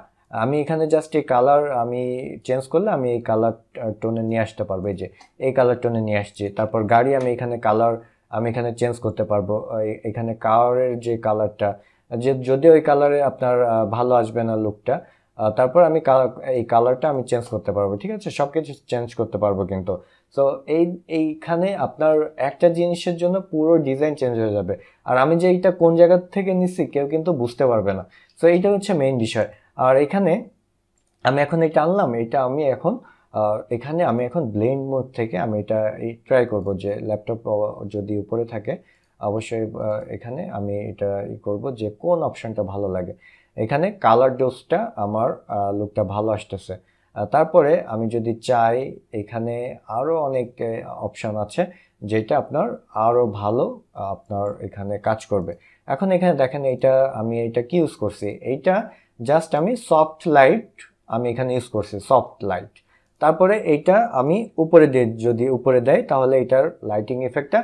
আমি এখানে জাস্ট এই কালার আমি চেঞ্জ করলে আমি এই কালার টোনে নিয়ে আসতে পারবো। এই যে এই কালার টোনে নিয়ে আসছি। তারপর গাড়ি আমি এখানে কালার আমি এখানে চেঞ্জ করতে পারবো। এখানে কারের যে কালারটা, যে যদিও ওই কালারে আপনার ভালো আসবে না লুকটা, তারপর আমি এই কালারটা আমি চেঞ্জ করতে পারবো, ঠিক আছে? সব কিছু চেঞ্জ করতে পারবো কিন্তু। সো এইখানে আপনার একটা জিনিসের জন্য পুরো ডিজাইন চেঞ্জ হয়ে যাবে, আর আমি যে এইটা কোন জায়গা থেকে নিচ্ছি কেউ কিন্তু বুঝতে পারবে না। সো এইটা হচ্ছে মেইন বিষয়। আর এখানে আমি এখন এটা আনলাম, এটা আমি এখন এখানে আমি এখন ব্লেন্ড মোড থেকে আমি এটা ট্রাই করব যে ল্যাপটপ যদি উপরে থাকে অবশ্যই এখানে আমি এটা করব যে কোন অপশনটা ভালো লাগে। এখানে কালার ডোজটা আমার লুকটা ভালো আসতেছে। তারপরে আমি যদি চাই এখানে আরও অনেক অপশন আছে যেটা আপনার আরও ভালো আপনার এখানে কাজ করবে। এখন এখানে দেখেন এইটা আমি এটা কি ইউজ করছি, এইটা জাস্ট আমি সফট লাইট আমি এখানে ইউজ করছি, সফট লাইট। তারপরে এইটা আমি উপরে দিয়ে যদি উপরে দেয় তাহলে এটার লাইটিং এফেক্টটা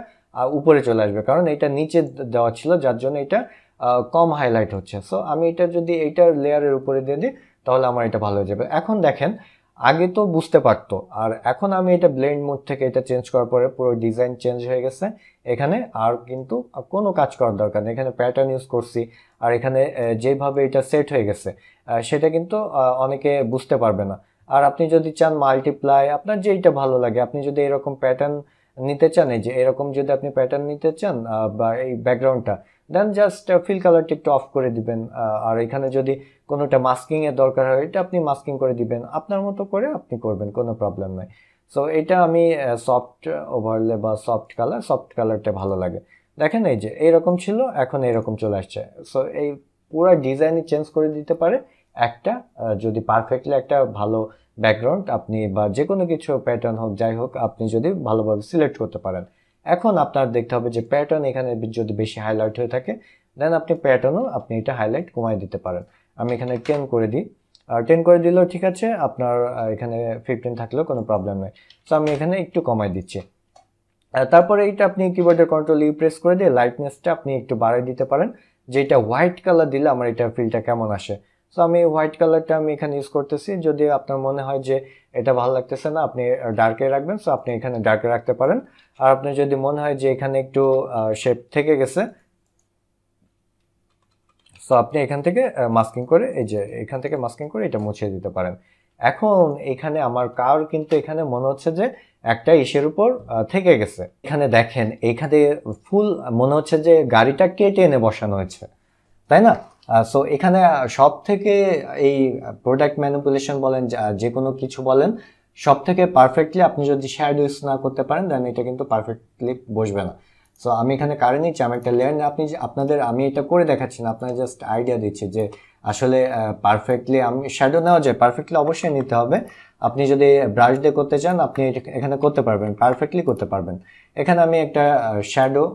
উপরে চলে আসবে, কারণ এটা নিচে দেওয়া ছিল যার জন্য এটা কম হাইলাইট হচ্ছে। সো আমি এটা যদি এইটার লেয়ারের উপরে দিয়ে দিই তাহলে আমার এটা ভালো হয়ে যাবে। এখন দেখেন আগে তো বুঝতে পারতো, আর এখন আমি এটা ব্লেন্ড মোড থেকে এটা চেঞ্জ করার পরে পুরো ডিজাইন চেঞ্জ হয়ে গেছে। এখানে আর কিন্তু কোনো কাজ করার দরকার নেই, এখানে প্যাটার্ন ইউজ করছি, আর এখানে যেভাবে এটা সেট হয়ে গেছে সেটা কিন্তু অনেকে বুঝতে পারবে না। আর আপনি যদি চান মাল্টিপ্লাই, আপনার যেইটা ভালো লাগে, আপনি যদি এরকম প্যাটার্ন নিতে চান, এই যে এরকম যদি আপনি প্যাটার্ন নিতে চান বা এই ব্যাকগ্রাউন্ডটা, দেন জাস্ট ফিল কালারটা একটু অফ করে দিবেন। আর এখানে যদি কোনোটা মাস্কিং এর দরকার হয়, এটা আপনি মাস্কিং করে দিবেন, আপনার মতো করে আপনি করবেন, কোনো প্রবলেম নাই। সো এটা আমি সফট ওভারলে বা সফট কালারটা ভালো লাগে। দেখেন এই যে এইরকম ছিল, এখন এরকম চলে আসছে। সো এই পুরো ডিজাইনই চেঞ্জ করে দিতে পারে একটা, যদি পারফেক্টলি একটা ভালো ব্যাকগ্রাউন্ড আপনি বা যে কোনো কিছু প্যাটার্ন হোক যাই হোক আপনি যদি ভালোভাবে সিলেক্ট করতে পারেন। এখন আপনার দেখতে হবে যে প্যাটার্ন এখানে যদি বেশি হাইলাইট হয়ে থাকে, দেন আপনি প্যাটার্নও আপনি এটা হাইলাইট কমাই দিতে পারেন। আমি এখানে 10 করে দিই, আর 10 করে দিলেও ঠিক আছে, আপনার এখানে 15 থাকলেও কোনো প্রবলেম নেই। সো আমি এখানে একটু কমাই দিচ্ছি। তারপরে এইটা আপনি কিবোর্ডের কন্ট্রোল ই প্রেস করে দিয়ে লাইটনেসটা আপনি একটু বাড়িয়ে দিতে পারেন, যেটা হোয়াইট কালার দিলে আমার এটা ফিলটা কেমন আসে। সো আমি হোয়াইট কালারটা আমি এখানে ইউজ করতেছি। যদি আপনার মনে হয় যে এটা ভালো লাগতেছে না, আপনি ডার্কে রাখবেন, সো আপনি এখানে ডার্কে রাখতে পারেন। আর আপনার যদি মনে হয় যে এখানে একটু শেপ থেকে গেছে, সো আপনি এখান থেকে মাস্কিং করে, এই যে এখান থেকে মাস্কিং করে এটা মুছিয়ে দিতে পারেন। এখন এখানে আমার কার কিন্তু এখানে মনে হচ্ছে যে একটা ইসের উপর থেকে গেছে। এখানে দেখেন এখানে ফুল মনে হচ্ছে যে গাড়িটা কেটে এনে বসানো হয়েছে, তাই না? সো এখানে সব থেকে এই প্রোডাক্ট ম্যানিপুলেশন বলেন, যে কোনো কিছু বলেন, সব থেকে পারফেক্টলি আপনি যদি শ্যাডো ইউজ না করতে পারেন, দেন এটা কিন্তু পারফেক্টলি বসবে না। সো আমি এখানে কারে নিচ্ছি, আমি একটা লেয়ার নিয়ে, আপনি আপনাদের আমি এটা করে দেখাচ্ছি না, আপনার জাস্ট আইডিয়া দিচ্ছি যে আসলে পারফেক্টলি আমি শ্যাডো নেওয়া যায়, পারফেক্টলি অবশ্যই নিতে হবে। আপনি যদি ব্রাশ দিয়ে করতে চান আপনি এখানে করতে পারবেন, পারফেক্টলি করতে পারবেন। এখানে আমি একটা শ্যাডো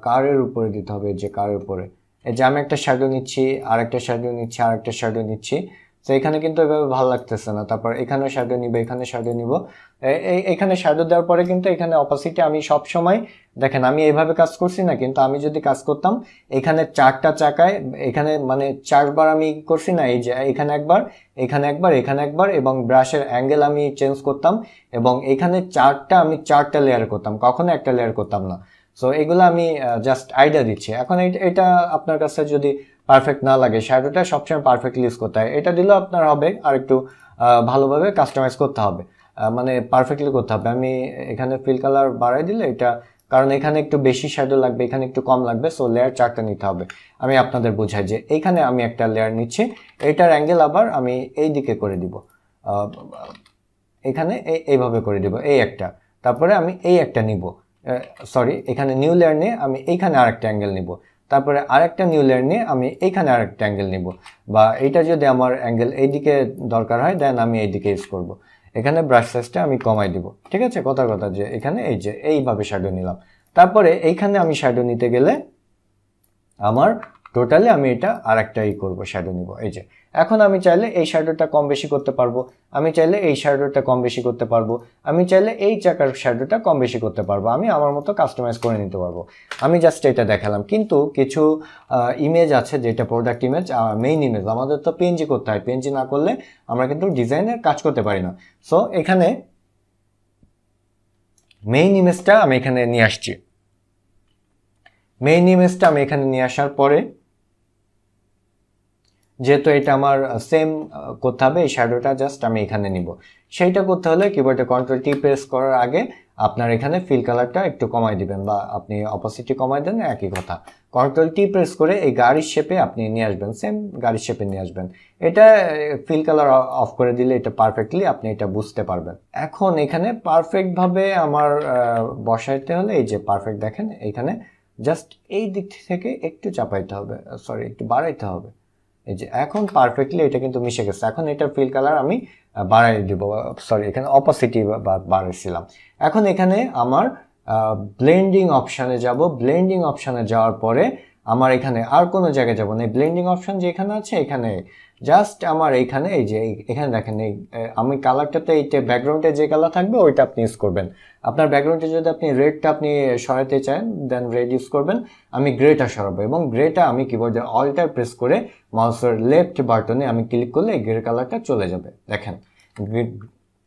কারের উপরে দিতে হবে, যে কারের উপরে এই যে আমি একটা শ্যাডো নিচ্ছি, আর একটা শ্যাডো নিচ্ছি, আর একটা শ্যাডো নিচ্ছি। তো এখানে কিন্তু এভাবে ভালো লাগতেছে না, তারপর এখানে শ্যাডো নিব, এখানে শ্যাডো নিব। এখানে শ্যাডো দেওয়ার পরে কিন্তু এখানে অপোজিটে আমি সব সময়, দেখেন আমি এইভাবে কাজ করছি না, কিন্তু আমি যদি কাজ করতাম এখানে চারটা চাকায়, এখানে মানে চারবার আমি করছি না, এই যে এখানে একবার, এখানে একবার, এখানে একবার, এবং ব্রাশের অ্যাঙ্গেল আমি চেঞ্জ করতাম, এবং এখানে আমি চারটা লেয়ার করতাম, কখনো একটা লেয়ার করতাম না। সো এগুলো আমি জাস্ট আইডিয়া দিচ্ছি। এখন এটা আপনার কাছে যদি পারফেক্ট না লাগে, শ্যাডোটা সবসময় পারফেক্টলি ইউজ করতে হয়, এটা দিলেও আপনার হবে, আর একটু ভালোভাবে কাস্টমাইজ করতে হবে, মানে পারফেক্টলি করতে হবে। আমি এখানে ফিল কালার বাড়াই দিলে এটা, কারণ এখানে একটু বেশি শ্যাডো লাগবে, এখানে একটু কম লাগবে, সো লেয়ার চারটা নিতে হবে। আমি আপনাদের বোঝাই যে এইখানে আমি একটা লেয়ার নিচ্ছি, এটার অ্যাঙ্গেল আবার আমি এই দিকে করে দিব, এখানে এইভাবে করে দিব, এই একটা, তারপরে আমি এই একটা নিব, সরি এখানে নিউ লেয়ার নিয়ে আমি এইখানে আরেকটা অ্যাঙ্গেল নিব, তারপরে আরেকটা নিউ লেয়ার নিয়ে আমি এইখানে আরেকটা অ্যাঙ্গেল নিব, বা এইটা যদি আমার অ্যাঙ্গেল এইদিকে দরকার হয় দেন আমি এইদিকে ইউজ করব। এখানে ব্রাশ সাইজটা আমি কমাই দিব, ঠিক আছে? কথার কথা যে এখানে এই যে এইভাবে শ্যাডো নিলাম, তারপরে এইখানে আমি শ্যাডো নিতে গেলে আমার টোটালি আমি এটা আরেকটাই করব, শ্যাডো নিব। এই যে এখন আমি চাইলে এই শ্যাডোটা কম বেশি করতে পারবো, আমি চাইলে এই শ্যাডোটা কম বেশি করতে পারবো, আমি চাইলে এই চাকার শ্যাডোটা কম বেশি করতে পারবো, আমি আমার মতো কাস্টমাইজ করে নিতে পারবো। আমি জাস্ট এটা দেখালাম। কিন্তু কিছু ইমেজ আছে যেটা প্রোডাক্ট ইমেজ, মেইন ইমেজ আমাদের তো পিএনজি করতে হয়, পিএনজি না করলে আমরা কিন্তু ডিজাইনের কাজ করতে পারি না। সো এখানে মেইন ইমেজটা আমি এখানে নিয়ে আসছি, মেইন ইমেজটা আমি এখানে নিয়ে আসার পরে যেহেতু এটা আমার সেম করতে হবে, এই শ্যাডোটা জাস্ট আমি এখানে নিব। সেইটা করতে হলে কিবোর্ডে কন্ট্রোল টি প্রেস করার আগে আপনার এখানে ফিল কালারটা একটু কমাই দিবেন, বা আপনি অপোজিটে কমাই দেন, একই কথা। কন্ট্রোল টি প্রেস করে এই গাড়ির শেপে আপনি নিয়ে আসবেন, সেম গাড়ির শেপে নিয়ে আসবেন। এটা ফিল কালার অফ করে দিলে এটা পারফেক্টলি আপনি এটা বুঝতে পারবেন। এখন এখানে পারফেক্ট ভাবে আমার বসাইতে হলে এই যে পারফেক্ট, দেখেন এখানে জাস্ট এই দিক থেকে একটু চাপাইতে হবে, সরি একটু বাড়াইতে হবে। এই যে এখন পারফেক্টলি এটা কিন্তু মিশে গেছে। এখন এটার ফিল কালার আমি বাড়াই দিব, সরি এখানে অপোসিটি বাড়াইছিলাম। এখন এখানে আমার ব্লেন্ডিং অপশানে যাব, ব্লেন্ডিং অপশানে যাওয়ার পরে আমার এখানে আর কোনো জায়গায় যাব না, ব্লেন্ডিং অপশন যেখানে আছে এখানে জাস্ট আমার এইখানে এই যে এখানে দেখেন এই আমি কালারটাতে এইটা ব্যাকগ্রাউন্ডে যে কালার থাকবে ওইটা আপনি ইউজ করবেন। আপনার ব্যাকগ্রাউন্ডে যদি আপনি রেডটা আপনি সরাতে চান দেন রেড ইউজ করবেন। আমি গ্রেটা সরাবো এবং গ্রেটা আমি কিবোর্ডে অল্টার প্রেস করে মাউসের লেফট বাটনে আমি ক্লিক করলে এই গ্রে কালারটা চলে যাবে। দেখেন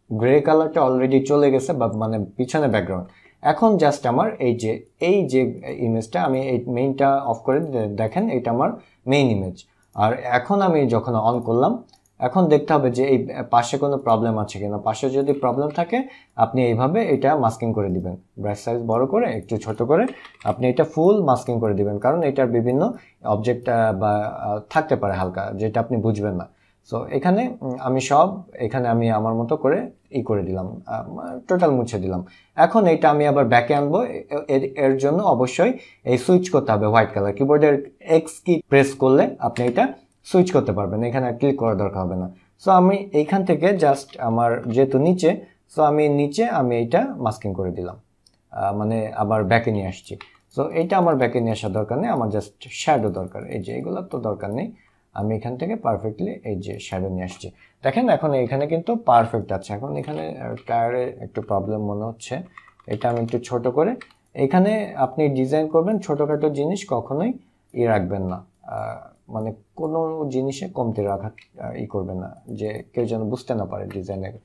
গ্রে কালারটা অলরেডি চলে গেছে, বা মানে পিছনে ব্যাকগ্রাউন্ড। এখন জাস্ট আমার এই যে ইমেজটা আমি এই মেইনটা অফ করে দেখেন এটা আমার মেইন ইমেজ। আর এখন আমি যখন অন করলাম এখন দেখতে হবে যে এই পাশে কোনো প্রবলেম আছে কিনা। পাশে যদি প্রবলেম থাকে আপনি এইভাবে এটা মাস্কিং করে দিবেন, ব্রাশ সাইজ বড় করে একটু ছোট করে আপনি এটা ফুল মাস্কিং করে দিবেন, কারণ এটার বিভিন্ন অবজেক্ট বা থাকতে পারে হালকা যেটা আপনি বুঝবেন না। সো এখানে আমি আমার মতো করে করে দিলাম, টোটাল মুছে দিলাম। এখন এটা আমি আবার ব্যাকে আনবো, এর জন্য অবশ্যই এই সুইচ করতে হবে হোয়াইট কালার। কিবোর্ডের এক্স কি প্রেস করলে আপনি এটা সুইচ করতে পারবেন, এখানে ক্লিক করার দরকার হবে না। সো আমি এইখান থেকে জাস্ট আমার যেহেতু নিচে, সো আমি এইটা মাস্কিং করে দিলাম, মানে আবার ব্যাকে নিয়ে আসছি। সো এইটা আমার ব্যাকে নিয়ে আসার দরকার নেই, আমার জাস্ট শ্যাডো দরকার। এই যে এগুলো তো দরকার নেই, আমি এখান থেকে পারফেক্টলি এই যে শ্যাডো নিয়ে আসছি। দেখেন এখন এখানে কিন্তু পারফেক্ট আছে। এখন এখানে টায়ারে একটু প্রবলেম মনে হচ্ছে, এটা আমি একটু ছোট করে এখানে আপনি ডিজাইন করবেন। ছোটখাটো জিনিস কখনোই রাখবেন না, মানে কোনো জিনিসে কমতি রাখা করবেন না, যে কেউ যেন বুঝতে না পারে ডিজাইনের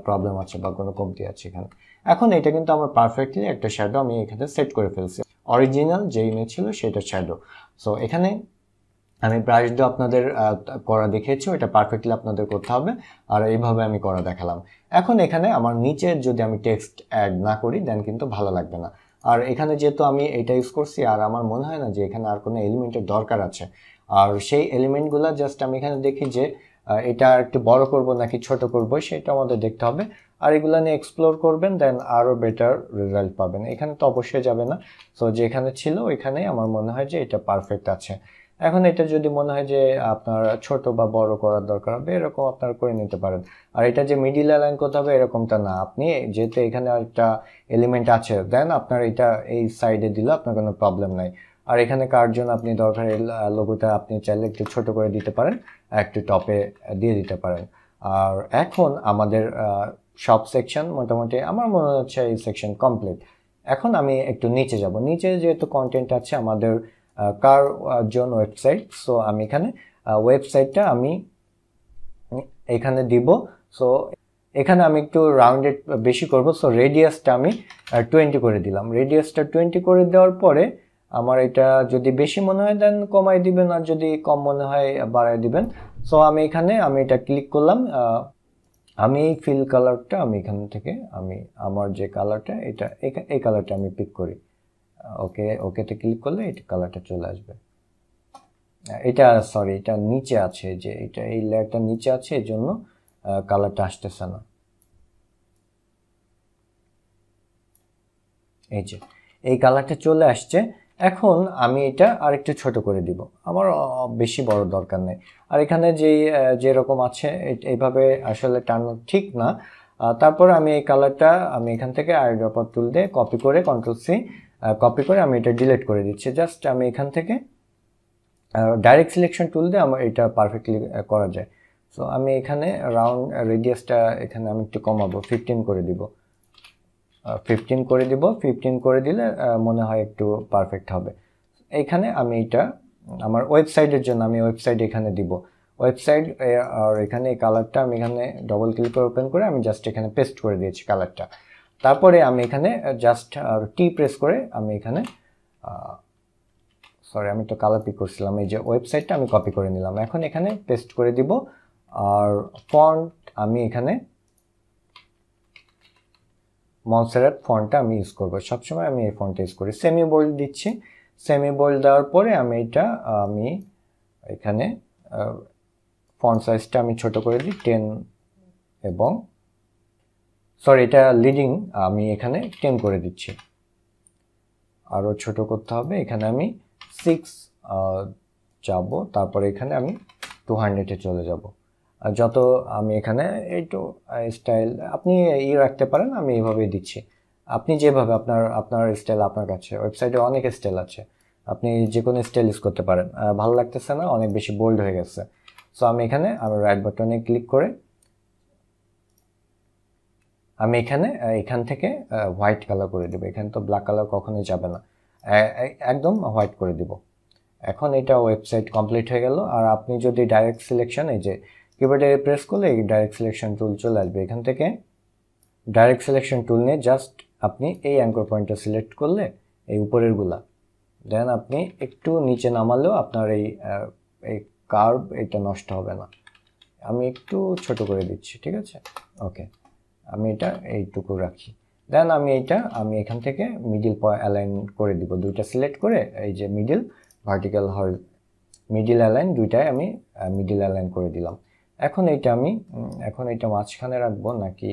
প্রবলেম আছে বা কোনো কমতি আছে এখানে। এখন এটা কিন্তু আমার পারফেক্টলি একটা শ্যাডো আমি এখানে সেট করে ফেলছি, অরিজিনাল যে ইমেজ ছিল সেটা শ্যাডো। সো এখানে আমি ব্রাশ দিয়ে আপনাদের করা দেখিয়েছি, ওইটা পারফেক্টলি আপনাদের করতে হবে, আর এইভাবে আমি করা দেখালাম। এখন এখানে আমার নিচে যদি আমি টেক্সট অ্যাড না করি দেন কিন্তু ভালো লাগবে না। আর এখানে যেহেতু আমি এটা ইউজ করছি, আর আমার মনে হয় না যে এখানে আর কোনো এলিমেন্টের দরকার আছে। আর সেই এলিমেন্টগুলো জাস্ট আমি এখানে দেখি যে এটা একটু বড় করব নাকি ছোট করব সেটা আমাদের দেখতে হবে। আর এগুলো নিয়ে এক্সপ্লোর করবেন, দেন আরও বেটার রেজাল্ট পাবেন। এখানে তো অবশ্যই যাবে না, সো যেখানে ছিল ওইখানেই আমার মনে হয় যে এটা পারফেক্ট আছে। এখন এটা যদি মনে হয় যে আপনার ছোট বা বড় করার দরকার হবে, এরকম আপনারা করে নিতে পারেন। আর এটা যে মিডিল অ্যালাইন করতে হবে এরকমটা না, আপনি যেহেতু এখানে একটা এলিমেন্ট আছে দেন আপনার এটা এই সাইডে দিলে আপনার কোনো প্রবলেম নাই। আর এখানে কার জন্য আপনি দরকার লোগোটা আপনি চাইলে একটু ছোট করে দিতে পারেন, একটু টপে দিয়ে দিতে পারেন। আর এখন আমাদের সব সেকশন মোটামুটি আমার মনে হচ্ছে এই সেকশন কমপ্লিট। এখন আমি একটু নিচে যাব, নিচে যেহেতু কন্টেন্ট আছে আমাদের কার জন ওয়েবসাইট, সো আমি এখানে ওয়েবসাইটটা আমি এখানে দিব। সো এখানে আমি একটু রাউন্ডেড বেশি করব, সো রেডিয়াসটা আমি 20 করে দিলাম। রেডিয়াসটা 20 করে দেওয়ার পরে আমার এটা যদি বেশি মনে হয় দেন কমাই দিবেন, আর যদি কম মনে হয় বাড়াই দিবেন। সো আমি এটা ক্লিক করলাম, আমি এই ফিল কালারটা আমি এখান থেকে আমার যে কালারটা এই কালারটা আমি পিক করি। ওকেতে ক্লিক করলে এই কালারটা চলে আসবে। এটা নিচে আছে, যে এই লেয়ারটা নিচে আছে, এই জন্য কালারটা আসতেছে না। এই যে এই কালারটা চলে আসছে। এখন আমি এটা আরেকটু ছোট করে দিব, আমার বেশি বড় দরকার নেই। আর এখানে যেরকম আছে এইভাবে আসলে টানানো ঠিক না। তারপরে আমি এই কালারটা আমি এখান থেকে আইড্রপার টুল দিয়ে কপি করে Ctrl+C কপি করে আমি এটা ডিলিট করে দিচ্ছি। জাস্ট আমি এখান থেকে ডাইরেক্ট সিলেকশন টুল দিয়ে আমার এটা পারফেক্টলি করা যায়। সো আমি এখানে রাউন্ড রেডিয়াসটা এখানে আমি একটু কমাবো, 15 করে দিব। 15 করে দিব, 15 করে দিলে মনে হয় একটু পারফেক্ট হবে। এখানে আমি এটা আমার ওয়েবসাইটের জন্য আমি ওয়েবসাইট এখানে দিব, ওয়েবসাইট। আর এখানে এই কালারটা আমি এখানে ডবল ক্লিক করে ওপেন করে আমি জাস্ট এখানে পেস্ট করে দিয়েছি কালারটা। তারপরে আমি এখানে জাস্ট টি প্রেস করে আমি এখানে আমি তো কালার পিক করছিলাম, এই যে ওয়েবসাইটটা আমি কপি করে নিলাম, এখন এখানে পেস্ট করে দিব। আর ফন্ট আমি এখানে মনসেরাট ফন্টটা আমি ইউজ করবো, সবসময় আমি এই ফন্টটা ইউজ করি। সেমি বোল্ড দিচ্ছি, সেমি বোল্ড দেওয়ার পরে আমি এখানে ফন্ট সাইজটা আমি ছোট করে দিই 10, এবং এটা লিডিং আমি এখানে 10 করে দিচ্ছি। আরও ছোট করতে হবে, এখানে আমি 6 যাব, তারপরে এখানে আমি 200-এ চলে যাব। আর যত আমি এখানে একটু স্টাইল আপনি রাখতে পারেন, আমি এইভাবেই দিচ্ছি। আপনি যেভাবে আপনার স্টাইল আপনার কাছে, ওয়েবসাইটে অনেক স্টাইল আছে, আপনি যে কোনো স্টাইল ইউজ করতে পারেন। ভালো লাগতেছে না, অনেক বেশি বোল্ড হয়ে গেছে। সো আমি রাইট বাটনে ক্লিক করে আমি এখান থেকে হোয়াইট কালার করে দেবো। এখানে তো ব্ল্যাক কালার কখনোই যাবে না, একদম হোয়াইট করে দিব। এখন এটা ওয়েবসাইট কমপ্লিট হয়ে গেল। আর আপনি যদি ডাইরেক্ট সিলেকশন, এই যে কিবোর্ডে প্রেস করলে এই ডাইরেক্ট সিলেকশন টুল চলে আসবে। এখান থেকে ডাইরেক্ট সিলেকশন টুল নিয়ে জাস্ট আপনি এই অ্যাঙ্কর পয়েন্টটা সিলেক্ট করলে এই উপরের গুলা, দেন আপনি একটু নিচে নামালেও আপনার এই কার্ভ এটা নষ্ট হবে না। আমি একটু ছোট করে দিচ্ছি, ঠিক আছে? ওকে, আমি এটা এইটুকু রাখি। দেন আমি এখান থেকে মিডিল অ্যালাইন করে দিব। দুইটা সিলেক্ট করে এই যে মিডিল ভার্টিক্যাল মিডিল অ্যালাইন, দুইটাই আমি মিডিল অ্যালাইন করে দিলাম। এখন এটা মাঝখানে রাখবো, নাকি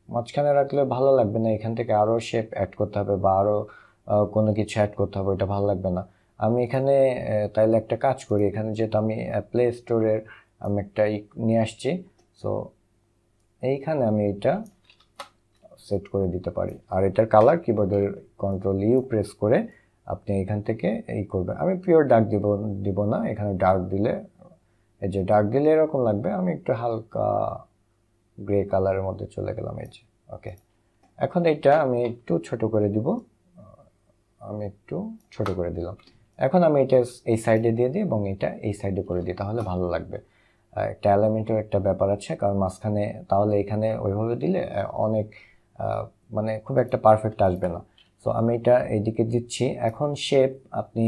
মাঝখানে রাখলে ভালো লাগবে না, এখান থেকে আরও শেপ অ্যাড করতে হবে বা আরও কোনো কিছু অ্যাড করতে হবে, ওটা ভালো লাগবে না। আমি এখানে তাইলে একটা কাজ করি, এখানে যেহেতু আমি প্লে স্টোরের আমি একটা নিয়ে আসছি, সো এইখানে আমি এটা সেট করে দিতে পারি। আর এটার কালার কিবোর্ডের কন্ট্রোল ইউ প্রেস করে আপনি এখান থেকে করবেন। আমি পিওর ডার্ক দিব না, এখানে ডার্ক দিলে, এই যে ডার্ক দিলে এরকম লাগবে। আমি একটু হালকা গ্রে কালারের মধ্যে চলে গেলাম, এই যে। ওকে, এখন এটা আমি একটু ছোট করে দিব, আমি একটু ছোট করে দিলাম। এখন আমি এটা এই সাইডে দিয়ে দিই এবং এটা এই সাইডে করে দিই, তাহলে ভালো লাগবে। একটা এলিমেন্টের একটা ব্যাপার আছে, কারণ মাঝখানে তাহলে এখানে ওইভাবে দিলে অনেক মানে খুব একটা পারফেক্ট আসবে না। সো আমি এটা এইদিকে দিচ্ছি। এখন শেপ আপনি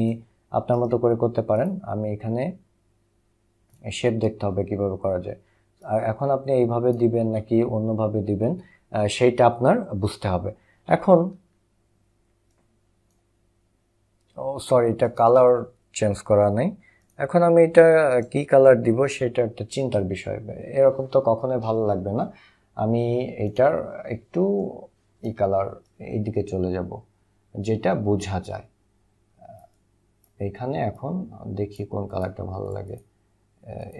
আপনার মতো করে করতে পারেন। আমি এখানে শেপ দেখতে হবে কিভাবে করা যায়। আর এখন আপনি এইভাবে দিবেন নাকি অন্যভাবে দিবেন, সেইটা আপনার বুঝতে হবে। এখন সরি, এটা কালার চেঞ্জ করা নেই। এখন আমি এটা কি কালার দিব সেটা একটা চিন্তার বিষয়, এরকম তো কখনোই ভালো লাগবে না। আমি এটার একটু কালার এইদিকে চলে যাব, যেটা বোঝা যায়। এইখানে এখন দেখি কোন কালারটা ভালো লাগে।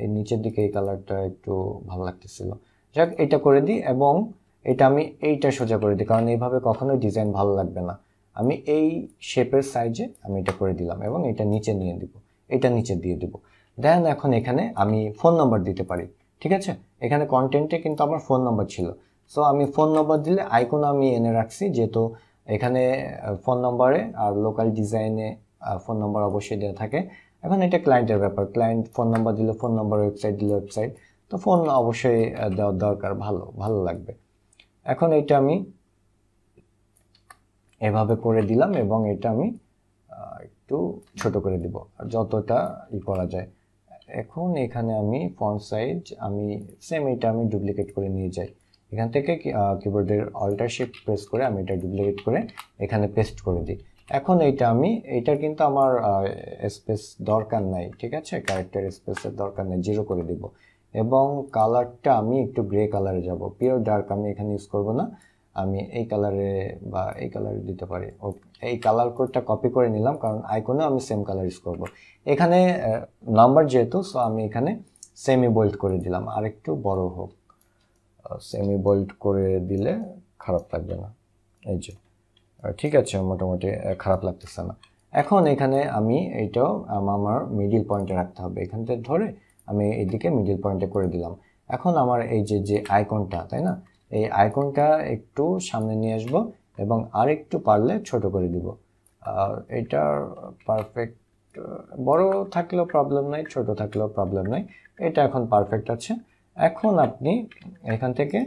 এই নিচের দিকে এই কালারটা একটু ভালো লাগতেছিল। যাক, এটা করে দিই এবং এইটা সোজা করে দিই, কারণ এইভাবে কখনোই ডিজাইন ভালো লাগবে না। আমি এই শেপের সাইজে আমি এটা করে দিলাম এবং এটা নিচে নিয়ে দিব, এটা নিচে দিয়ে দিব। দেন এখন এখানে আমি ফোন নাম্বার দিতে পারি, ঠিক আছে? এখানে কন্টেন্টে কিন্তু আমার ফোন নাম্বার ছিল। সো আমি ফোন নাম্বার দিলে আইকন আমি এনে রাখছি, যেহেতু এখানে ফোন নাম্বারে আর লোকাল ডিজাইনে ফোন নাম্বার অবশ্যই দেওয়া থাকে। এখন এটা ক্লায়েন্টের ব্যাপার, ক্লায়েন্ট ফোন নাম্বার দিলে ফোন নাম্বার, ওয়েবসাইট দিলে ওয়েবসাইট, তো ফোন অবশ্যই দেওয়ার দরকার, ভালো লাগবে। এখন এটা আমি এভাবে করে দিলাম এবং এটা আমি একটু ছোট করে দিব আর যতটা করা যায়। এখন এখানে আমি ফন্ট সাইজ আমি সেম এটা আমি ডুপ্লিকেট করে নিয়ে যাই। এখান থেকে কিবোর্ডের অল্টার শিফট প্রেস করে আমি এটা ডুপ্লিকেট করে এখানে পেস্ট করে দিই। এখন এইটার কিন্তু আমার স্পেস দরকার নাই, ঠিক আছে? ক্যারেক্টার স্পেসের দরকার নেই, 0 করে দিব। এবং কালারটা আমি একটু গ্রে কালারে যাব, পিওর ডার্ক আমি এখানে ইউজ করব না। আমি এই কালারে বা এই কালারে দিতে পারি। এই কালার কোডটা কপি করে নিলাম, কারণ আইকনে আমি সেম কালার ইউজ করব। এখানে নাম্বার যেহেতু, সো আমি এখানে সেমি বোল্ড করে দিলাম, আর একটু বড় হোক। সেমি বোল্ড করে দিলে খারাপ লাগবে না, এই যে। ঠিক আছে, মোটামুটি খারাপ লাগতেছে না। এখন এখানে আমি এইটাও আমার মিডিল পয়েন্টে রাখতে হবে, এখান থেকে ধরে আমি এইদিকে মিডিল পয়েন্টে করে দিলাম। এখন আমার এই যে আইকনটা, তাই না, এই আইকনটা একটু সামনে নিয়ে আসবো এবং আর একটু পারলে ছোট করে দিব। এটার পারফেক্ট, বড় থাকলেও প্রবলেম নাই, ছোট থাকলেও প্রবলেম নাই, এটা এখন পারফেক্ট আছে। এখন আপনি এখান থেকে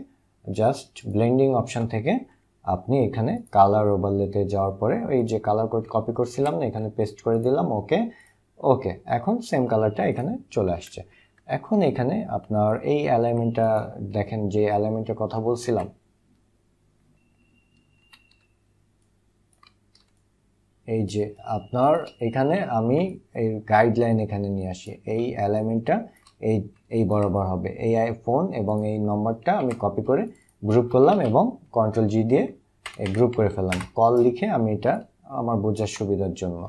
জাস্ট ব্লেন্ডিং অপশন থেকে আপনি এখানে কালার ওভারলেতে যাওয়ার পরে ওই যে কালার কোড কপি করছিলাম না, এখানে পেস্ট করে দিলাম। ওকে, এখন সেম কালারটা এখানে চলে আসছে। এখন এখানে আপনার এই অ্যালাইনমেন্টটা দেখেন, যে অ্যালাইনমেন্টের কথা বলছিলাম, এই যে আপনার এখানে আমি এই গাইডলাইন এখানে নিয়ে আসি, এই অ্যালাইনমেন্টটা এই বরাবর হবে। এই ফোন এবং এই নম্বরটা আমি কপি করে গ্রুপ করলাম এবং কন্ট্রোল জি দিয়ে গ্রুপ করে ফেললাম। কল লিখে আমি এটা আমার বোঝার সুবিধার জন্য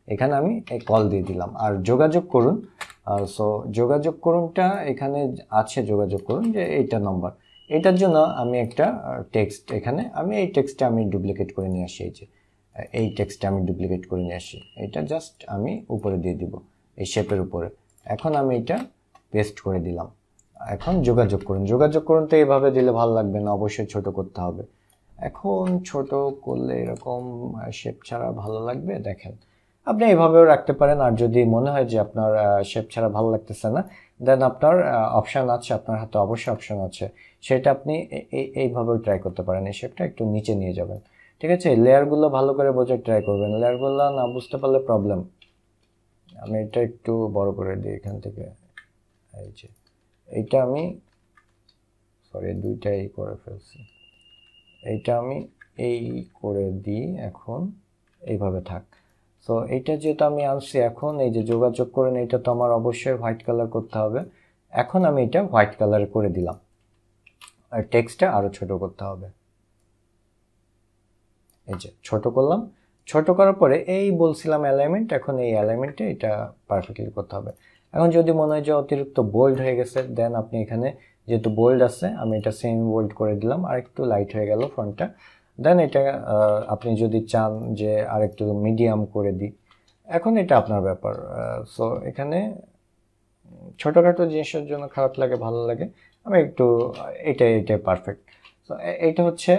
এখানে আমি এই কল দিয়ে দিলাম। আর যোগাযোগ করুন, সো যোগাযোগ করুনটা এখানে আছে, যোগাযোগ করুন যে এইটা নম্বর, এটার জন্য আমি একটা টেক্সট, এখানে আমি এই টেক্সটটা আমি ডুপ্লিকেট করে নিয়ে আসি, এই যে এই টেক্সটটা আমি ডুপ্লিকেট করে নিয়ে আসি, এটা জাস্ট আমি উপরে দিয়ে দিব এই শেপের উপরে। এখন আমি এটা পেস্ট করে দিলাম। এখন যোগাযোগ করুন, যোগাযোগ করুন তো এইভাবে দিলে ভালো লাগবে না, অবশ্যই ছোট করতে হবে। এখন ছোট করলে এরকম শেপ ছাড়া ভালো লাগবে, দেখেন আপনি এইভাবেও রাখতে পারেন। আর যদি মনে হয় যে আপনার শেপ ছাড়া ভালো লাগতেছে না, দেন আপনার অপশান আছে, আপনার হাতে অবশ্যই অপশান আছে, সেটা আপনি এইভাবেও ট্রাই করতে পারেন। এই শেপটা একটু নিচে নিয়ে যাবেন, ঠিক আছে? লেয়ারগুলো ভালো করে বোঝার ট্রাই করবেন, লেয়ারগুলো না বুঝতে পারলে প্রবলেম। আমি এটা একটু বড় করে দিই এখান থেকে, এই যে এইটা আমি সরি দুইটাই করে ফেলছি, এইটা আমি এই করে দিই, এখন এইভাবে থাক। সো এইটা যেহেতু আমি আনছি, এখন এই যে যোগাযোগ করেন, এটা তো আমার অবশ্যই হোয়াইট কালার করতে হবে। এখন আমি এটা হোয়াইট কালার করে দিলাম, আর টেক্সটটা আরো ছোট করতে হবে। এই যে ছোট করলাম, ছোট করার পরে এই বলছিলাম অ্যালাইনমেন্ট, এখন এই অ্যালাইনমেন্টে এটা পারফেক্টলি করতে হবে। এখন যদি মনে হয় যে অতিরিক্ত বোল্ড হয়ে গেছে, দেন আপনি এখানে যেহেতু বোল্ড আছে আমি এটা সেমি বোল্ড করে দিলাম, আর একটু লাইট হয়ে গেল ফন্টটা। দেন এটা আপনি যদি চান যে আর একটু মিডিয়াম করে দিই, এখন এটা আপনার ব্যাপার। সো এখানে ছোটোখাটো জিনিসের জন্য খারাপ লাগে ভালো লাগে, আমি একটু এটাই পারফেক্ট। সো এইটা হচ্ছে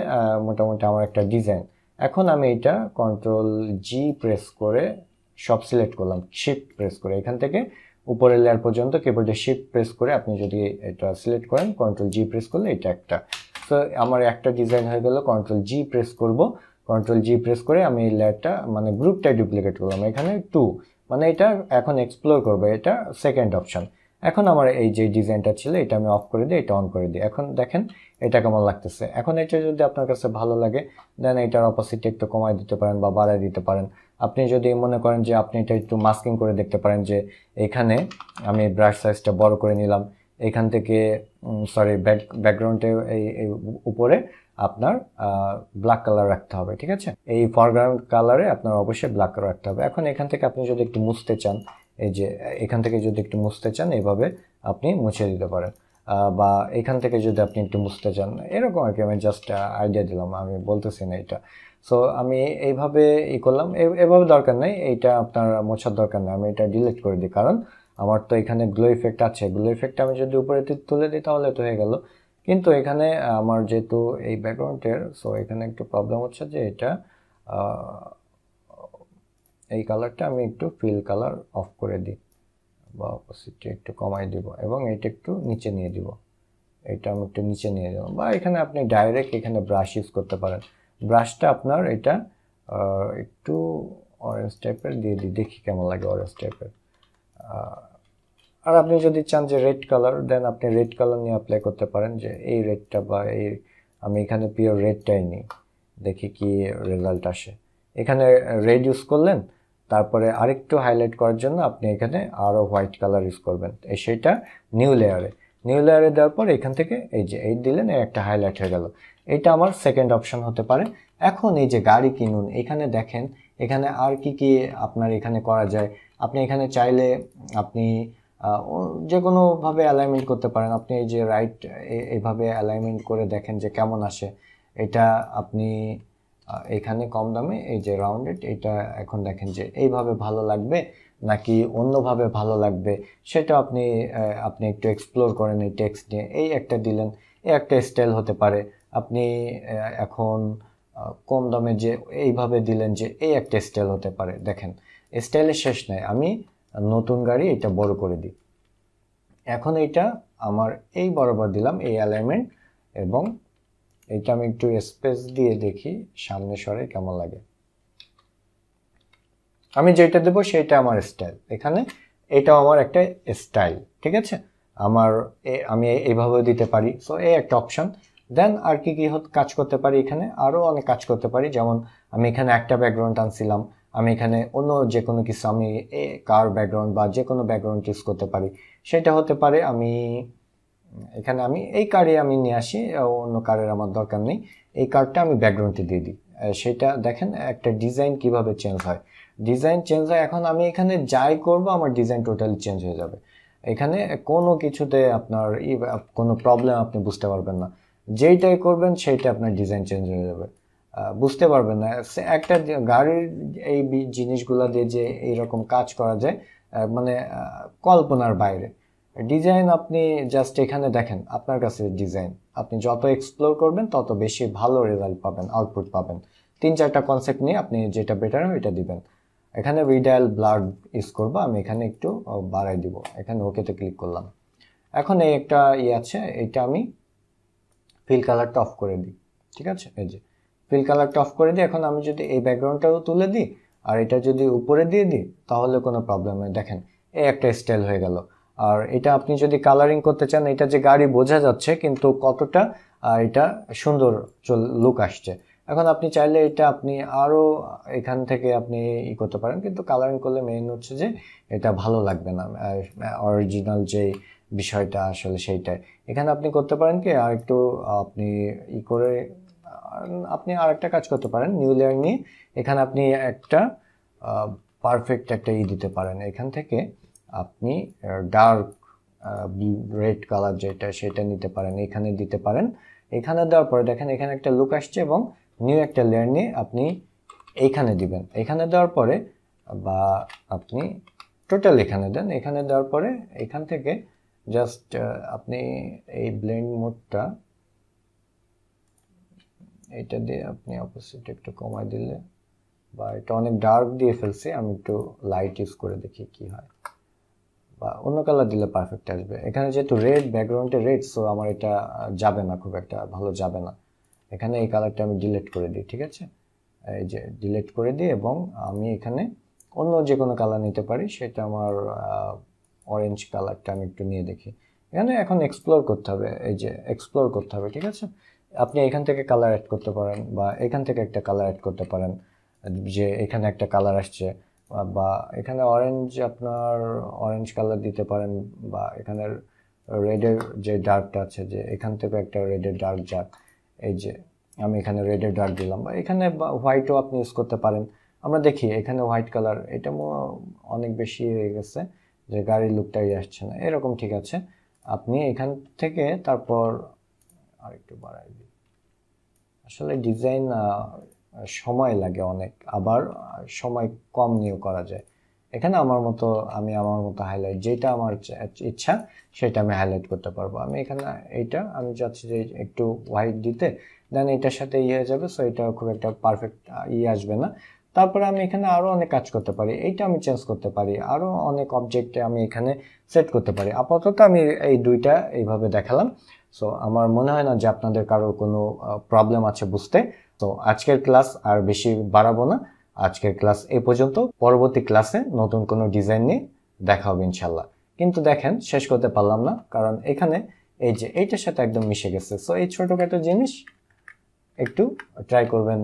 মোটামুটি আমার একটা ডিজাইন। এখন আমি এটা কন্ট্রোল জি প্রেস করে সব সিলেক্ট করলাম, শিফট প্রেস করে এখান থেকে উপরের লেয়ার পর্যন্ত কিবোর্ডে শিফট প্রেস করে আপনি যদি এটা সিলেক্ট করেন, কন্ট্রোল জি প্রেস করলে এটা একটা। সো আমার একটা ডিজাইন হয়ে গেল, কন্ট্রোল জি প্রেস করব, কন্ট্রোল জি প্রেস করে আমি এই লেয়ারটা মানে গ্রুপটা ডুপ্লিকেট করলাম, এখানে 2 মানে এটা এখন এক্সপ্লোর করবে, এটা সেকেন্ড অপশন। এখন আমার এই যে ডিজাইনটা ছিল এটা আমি অফ করে দিই, এটা অন করে দিই। এখন দেখেন এটা কেমন লাগতেছে। এখন এটা যদি আপনার কাছে ভালো লাগে, দেন এটার অপোজিটে একটু কমাই দিতে পারেন বা বাড়াই দিতে পারেন। আপনি যদি মনে করেন যে আপনি এটা একটু মাস্কিং করে দেখতে পারেন, যে এখানে আমি ব্রাশ সাইজটা বড় করে নিলাম, এখান থেকে সরি ব্যাকগ্রাউন্ডে এই উপরে আপনার ব্ল্যাক কালার রাখতে হবে, ঠিক আছে? এই ফরগ্রাউন্ড কালারে আপনার অবশ্যই ব্ল্যাক কালার রাখতে হবে। এখন এখান থেকে আপনি যদি একটু মুছতে চান, এই যে এখান থেকে যদি একটু মুছতে চান, এইভাবে আপনি মুছে দিতে পারেন। বা এখান থেকে যদি আপনি একটু মুছতে চান, এরকম আর কি, আমি জাস্ট আইডিয়া দিলাম, আমি বলতেছি না এটা। সো আমি এইভাবে করলাম, এভাবে দরকার নেই, এইটা আপনার মোছার দরকার নেই, আমি এটা ডিলিট করে দিই, কারণ আমার তো এখানে গ্লো ইফেক্ট আছে, গ্লো ইফেক্ট আমি যদি উপরে তুলে দিই তাহলে তো হয়ে গেল। কিন্তু এখানে আমার যেহেতু এই ব্যাকগ্রাউন্ডের, সো এখানে একটু প্রবলেম হচ্ছে যে এটা এই কালারটা আমি একটু ফিল কালার অফ করে দিই বা অপোজিটটা একটু কমাই দিব, এবং এটা একটু নিচে নিয়ে দিব, এটা আমি একটু নিচে নিয়ে দিলাম। বা এখানে আপনি ডাইরেক্ট এখানে ব্রাশ ইউজ করতে পারেন, ব্রাশটা আপনার এটা একটু অরেঞ্জ টাইপের দিয়ে দিই, দেখি কেমন লাগে অরেঞ্জ টাইপের। আর আপনি যদি চান যে রেড কালার, দেন আপনি রেড কালার নিয়ে অ্যাপ্লাই করতে পারেন, যে এই রেডটা বা এই, আমি এখানে পিওর রেডটাই নিই, দেখি কি রেজাল্ট আসে। এখানে রেড ইউজ করলেন, তারপরে আরেকটু হাইলাইট করার জন্য আপনি এখানে আরও হোয়াইট কালার ইউজ করবেন, সেটা নিউ লেয়ারে দেওয়ার পর এখান থেকে এই যে এই দিলেন, একটা হাইলাইট হয়ে গেল। এটা আমার সেকেন্ড অপশন হতে পারে। এখন এই যে গাড়ি কিনুন, এখানে দেখেন এখানে আর কি আপনার এখানে করা যায়। আপনি এখানে চাইলে আপনি যে কোনোভাবে অ্যালাইনমেন্ট করতে পারেন। আপনি এই যে রাইট এইভাবে অ্যালাইনমেন্ট করে দেখেন যে কেমন আসে। এটা আপনি এখানে কম দামে এই যে রাউন্ডেড, এটা এখন দেখেন যে এইভাবে ভালো লাগবে নাকি অন্যভাবে ভালো লাগবে, সেটা আপনি আপনি একটু এক্সপ্লোর করেন এই টেক্সট নিয়ে। এই একটা দিলেন, এই একটা স্টাইল হতে পারে। আপনি এখন কম দামে যে এইভাবে দিলেন, যে এই একটা স্টাইল হতে পারে। দেখেন স্টাইলের শেষ নাই, আমি নতুন গাড়ি এটা বড় করে দিই। এখন এইটা আমার এই বরাবর দিলাম এই অ্যালাইনমেন্ট, এবং এইটা আমি একটু স্পেস দিয়ে দেখি সামনে সরে কেমন লাগে। আমি যেটা দেবো সেটা আমার স্টাইল, এখানে এটাও আমার একটা স্টাইল, ঠিক আছে? আমার আমি এইভাবে দিতে পারি। সো এই একটা অপশন। দেন আর কি কাজ করতে পারি, এখানে আরও অনেক কাজ করতে পারি। যেমন আমি এখানে একটা ব্যাকগ্রাউন্ড আনছিলাম, আমি এখানে অন্য যে কোনো কিছু, আমি কার ব্যাকগ্রাউন্ড বা যে কোনো ব্যাকগ্রাউন্ড ইউজ করতে পারি। সেটা হতে পারে আমি এখানে আমি এই কার্ডে আমি নিয়ে আসি, অন্য কার্ডের আমার দরকার নেই, এই কার্ডটা আমি ব্যাকগ্রাউন্ডে দিয়ে দিই। সেটা দেখেন একটা ডিজাইন কিভাবে চেঞ্জ হয়, ডিজাইন চেঞ্জ হয়। এখন আমি এখানে যাই করব আমার ডিজাইন টোটালি চেঞ্জ হয়ে যাবে। এখানে কোনো কিছুতে আপনার কোনো প্রবলেম আপনি বুঝতে পারবেন না, যেইটাই করবেন সেইটা আপনার ডিজাইন চেঞ্জ হয়ে যাবে। বুঝতে পারবেন না একটা গাড়ির এই জিনিসগুলো দিয়ে যে এইরকম কাজ করা যায়, মানে কল্পনার বাইরে। ডিজাইন আপনি জাস্ট এখানে দেখেন, আপনার কাছে ডিজাইন, আপনি যত এক্সপ্লোর করবেন তত বেশি ভালো রেজাল্ট পাবেন, আউটপুট পাবেন। 3-4টা কনসেপ্ট নিয়ে আপনি যেটা বেটার হয় এটা দিবেন। এখানে রিডায়াল ব্লার ইউজ করবো, আমি এখানে একটু বাড়াই দিব, এখানে ওকেতে ক্লিক করলাম। এখন এই একটা আছে, এটা আমি ফিল কালারটা অফ করে দিই। ঠিক আছে, এই যে ফিল কালারটা অফ করে দিই। এখন আমি যদি এই ব্যাকগ্রাউন্ডটাও তুলে দিই আর এটা যদি উপরে দিয়ে দিই তাহলে কোনো প্রবলেম নেই। দেখেন এই একটা স্টাইল হয়ে গেল। আর এটা আপনি যদি কালারিং করতে চান, এটা যে গাড়ি বোঝা যাচ্ছে কিন্তু কতটা এটা সুন্দর লুক আসছে। এখন আপনি চাইলে এটা আপনি আরো এখান থেকে আপনি করতে পারেন, কিন্তু কালারিং করলে মেইন হচ্ছে যে এটা ভালো লাগবে না, অরিজিনাল যে বিষয়টা আসলে সেইটাই। এখানে আপনি করতে পারেন কি, আর একটু আপনি করে আপনি আর একটা কাজ করতে পারেন, নিউ লেয়ার নিয়ে এখানে আপনি একটা পারফেক্ট একটা দিতে পারেন। এখান থেকে আপনি ডার্ক রেড কালার যেটা সেটা নিতে পারেন, এখানে দিতে পারেন। এখানে দেওয়ার পরে দেখেন এখানে একটা লুক আসছে, এবং নিউ একটা লেয়ার নিয়ে আপনি এইখানে দিবেন। এখানে দেওয়ার পরে বা আপনি টোটাল এখানে দেন, এখানে দেওয়ার পরে এখান থেকে জাস্ট আপনি এই ব্লেন্ড মোডটা এটা দিয়ে আপনি অপোজিট একটু কমাই দিলে, বা এটা অনেক ডার্ক দিয়ে ফেলছি, আমি একটু লাইট ইউজ করে দেখি কি হয়, বা অন্য কালার দিলে পারফেক্ট আসবে। এখানে যেহেতু রেড, ব্যাকগ্রাউন্ডে রেড, সো আমার এটা যাবে না, খুব একটা ভালো যাবে না। এখানে এই কালারটা আমি ডিলিট করে দিই। ঠিক আছে, এই যে ডিলিট করে দিই, এবং আমি এখানে অন্য যে কোনো কালার নিতে পারি, সেটা আমার অরেঞ্জ কালারটা আমি একটু নিয়ে দেখি। এখানে এখন এক্সপ্লোর করতে হবে, এই যে এক্সপ্লোর করতে হবে। ঠিক আছে, আপনি এখান থেকে কালার অ্যাড করতে পারেন, বা এখান থেকে একটা কালার অ্যাড করতে পারেন, যে এখানে একটা কালার আসছে, বা এখানে অরেঞ্জ, আপনার অরেঞ্জ কালার দিতে পারেন, বা এখানে রেডের যে ডার্কটা আছে, যে এখান থেকে একটা রেডের ডার্ক যাক, এই যে আমি এখানে রেডের ডার্ক দিলাম, বা এখানে হোয়াইটও আপনি ইউজ করতে পারেন। আমরা দেখি এখানে হোয়াইট কালার, এটা অনেক বেশি হয়ে গেছে, যে গাড়ির লুকটাই আসছে না এরকম। ঠিক আছে, আপনি এখান থেকে তারপর আরেকটু বাড়াই দিই। আসলে ডিজাইন সময় লাগে অনেক, আবার সময় কম নিয়েও করা যায়। এখানে আমি আমার মতো হাইলাইট, যেটা আমার ইচ্ছা সেটা আমি হাইলাইট করতে পারবো। আমি এখানে এইটা আমি চাচ্ছি যে একটু হোয়াইট দিতে, দেন এটার সাথে হয়ে যাবে, সো এটা খুব একটা পারফেক্ট আসবে না। তারপরে আমি এখানে আরো অনেক কাজ করতে পারি, এইটা আমি চেঞ্জ করতে পারি, আরো অনেক অবজেক্টে আমি এখানে সেট করতে পারি। আপাতত আমি এই দুইটা এইভাবে দেখালাম। সো আমার মনে হয় না যে আপনাদের কারো কোনো প্রবলেম আছে বুঝতে। তো আজকের ক্লাস আর বেশি বাড়াবো না, আজকের ক্লাস এই পর্যন্ত। পরবর্তী ক্লাসে নতুন কোনো ডিজাইন নিয়ে দেখা হবে ইনশাল্লাহ। কিন্তু দেখেন শেষ করতে পারলাম না, কারণ এখানে এই যে এইটার সাথে একদম মিশে গেছে। সো এই ছোটখাটো জিনিস একটু ট্রাই করবেন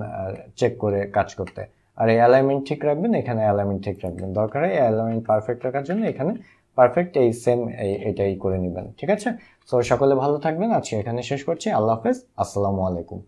চেক করে কাজ করতে। আর এই অ্যালাইনমেন্ট ঠিক রাখবেন, এখানে অ্যালাইনমেন্ট ঠিক রাখবেন, দরকার হয় অ্যালাইনমেন্ট পারফেক্ট রাখার জন্য এখানে পারফেক্ট এই সেম এটাই করে নেবেন। ঠিক আছে, সো সকলে ভালো থাকবেন, আজকে এখানে শেষ করছি। আল্লাহ হাফেজ, আসসালামু আলাইকুম।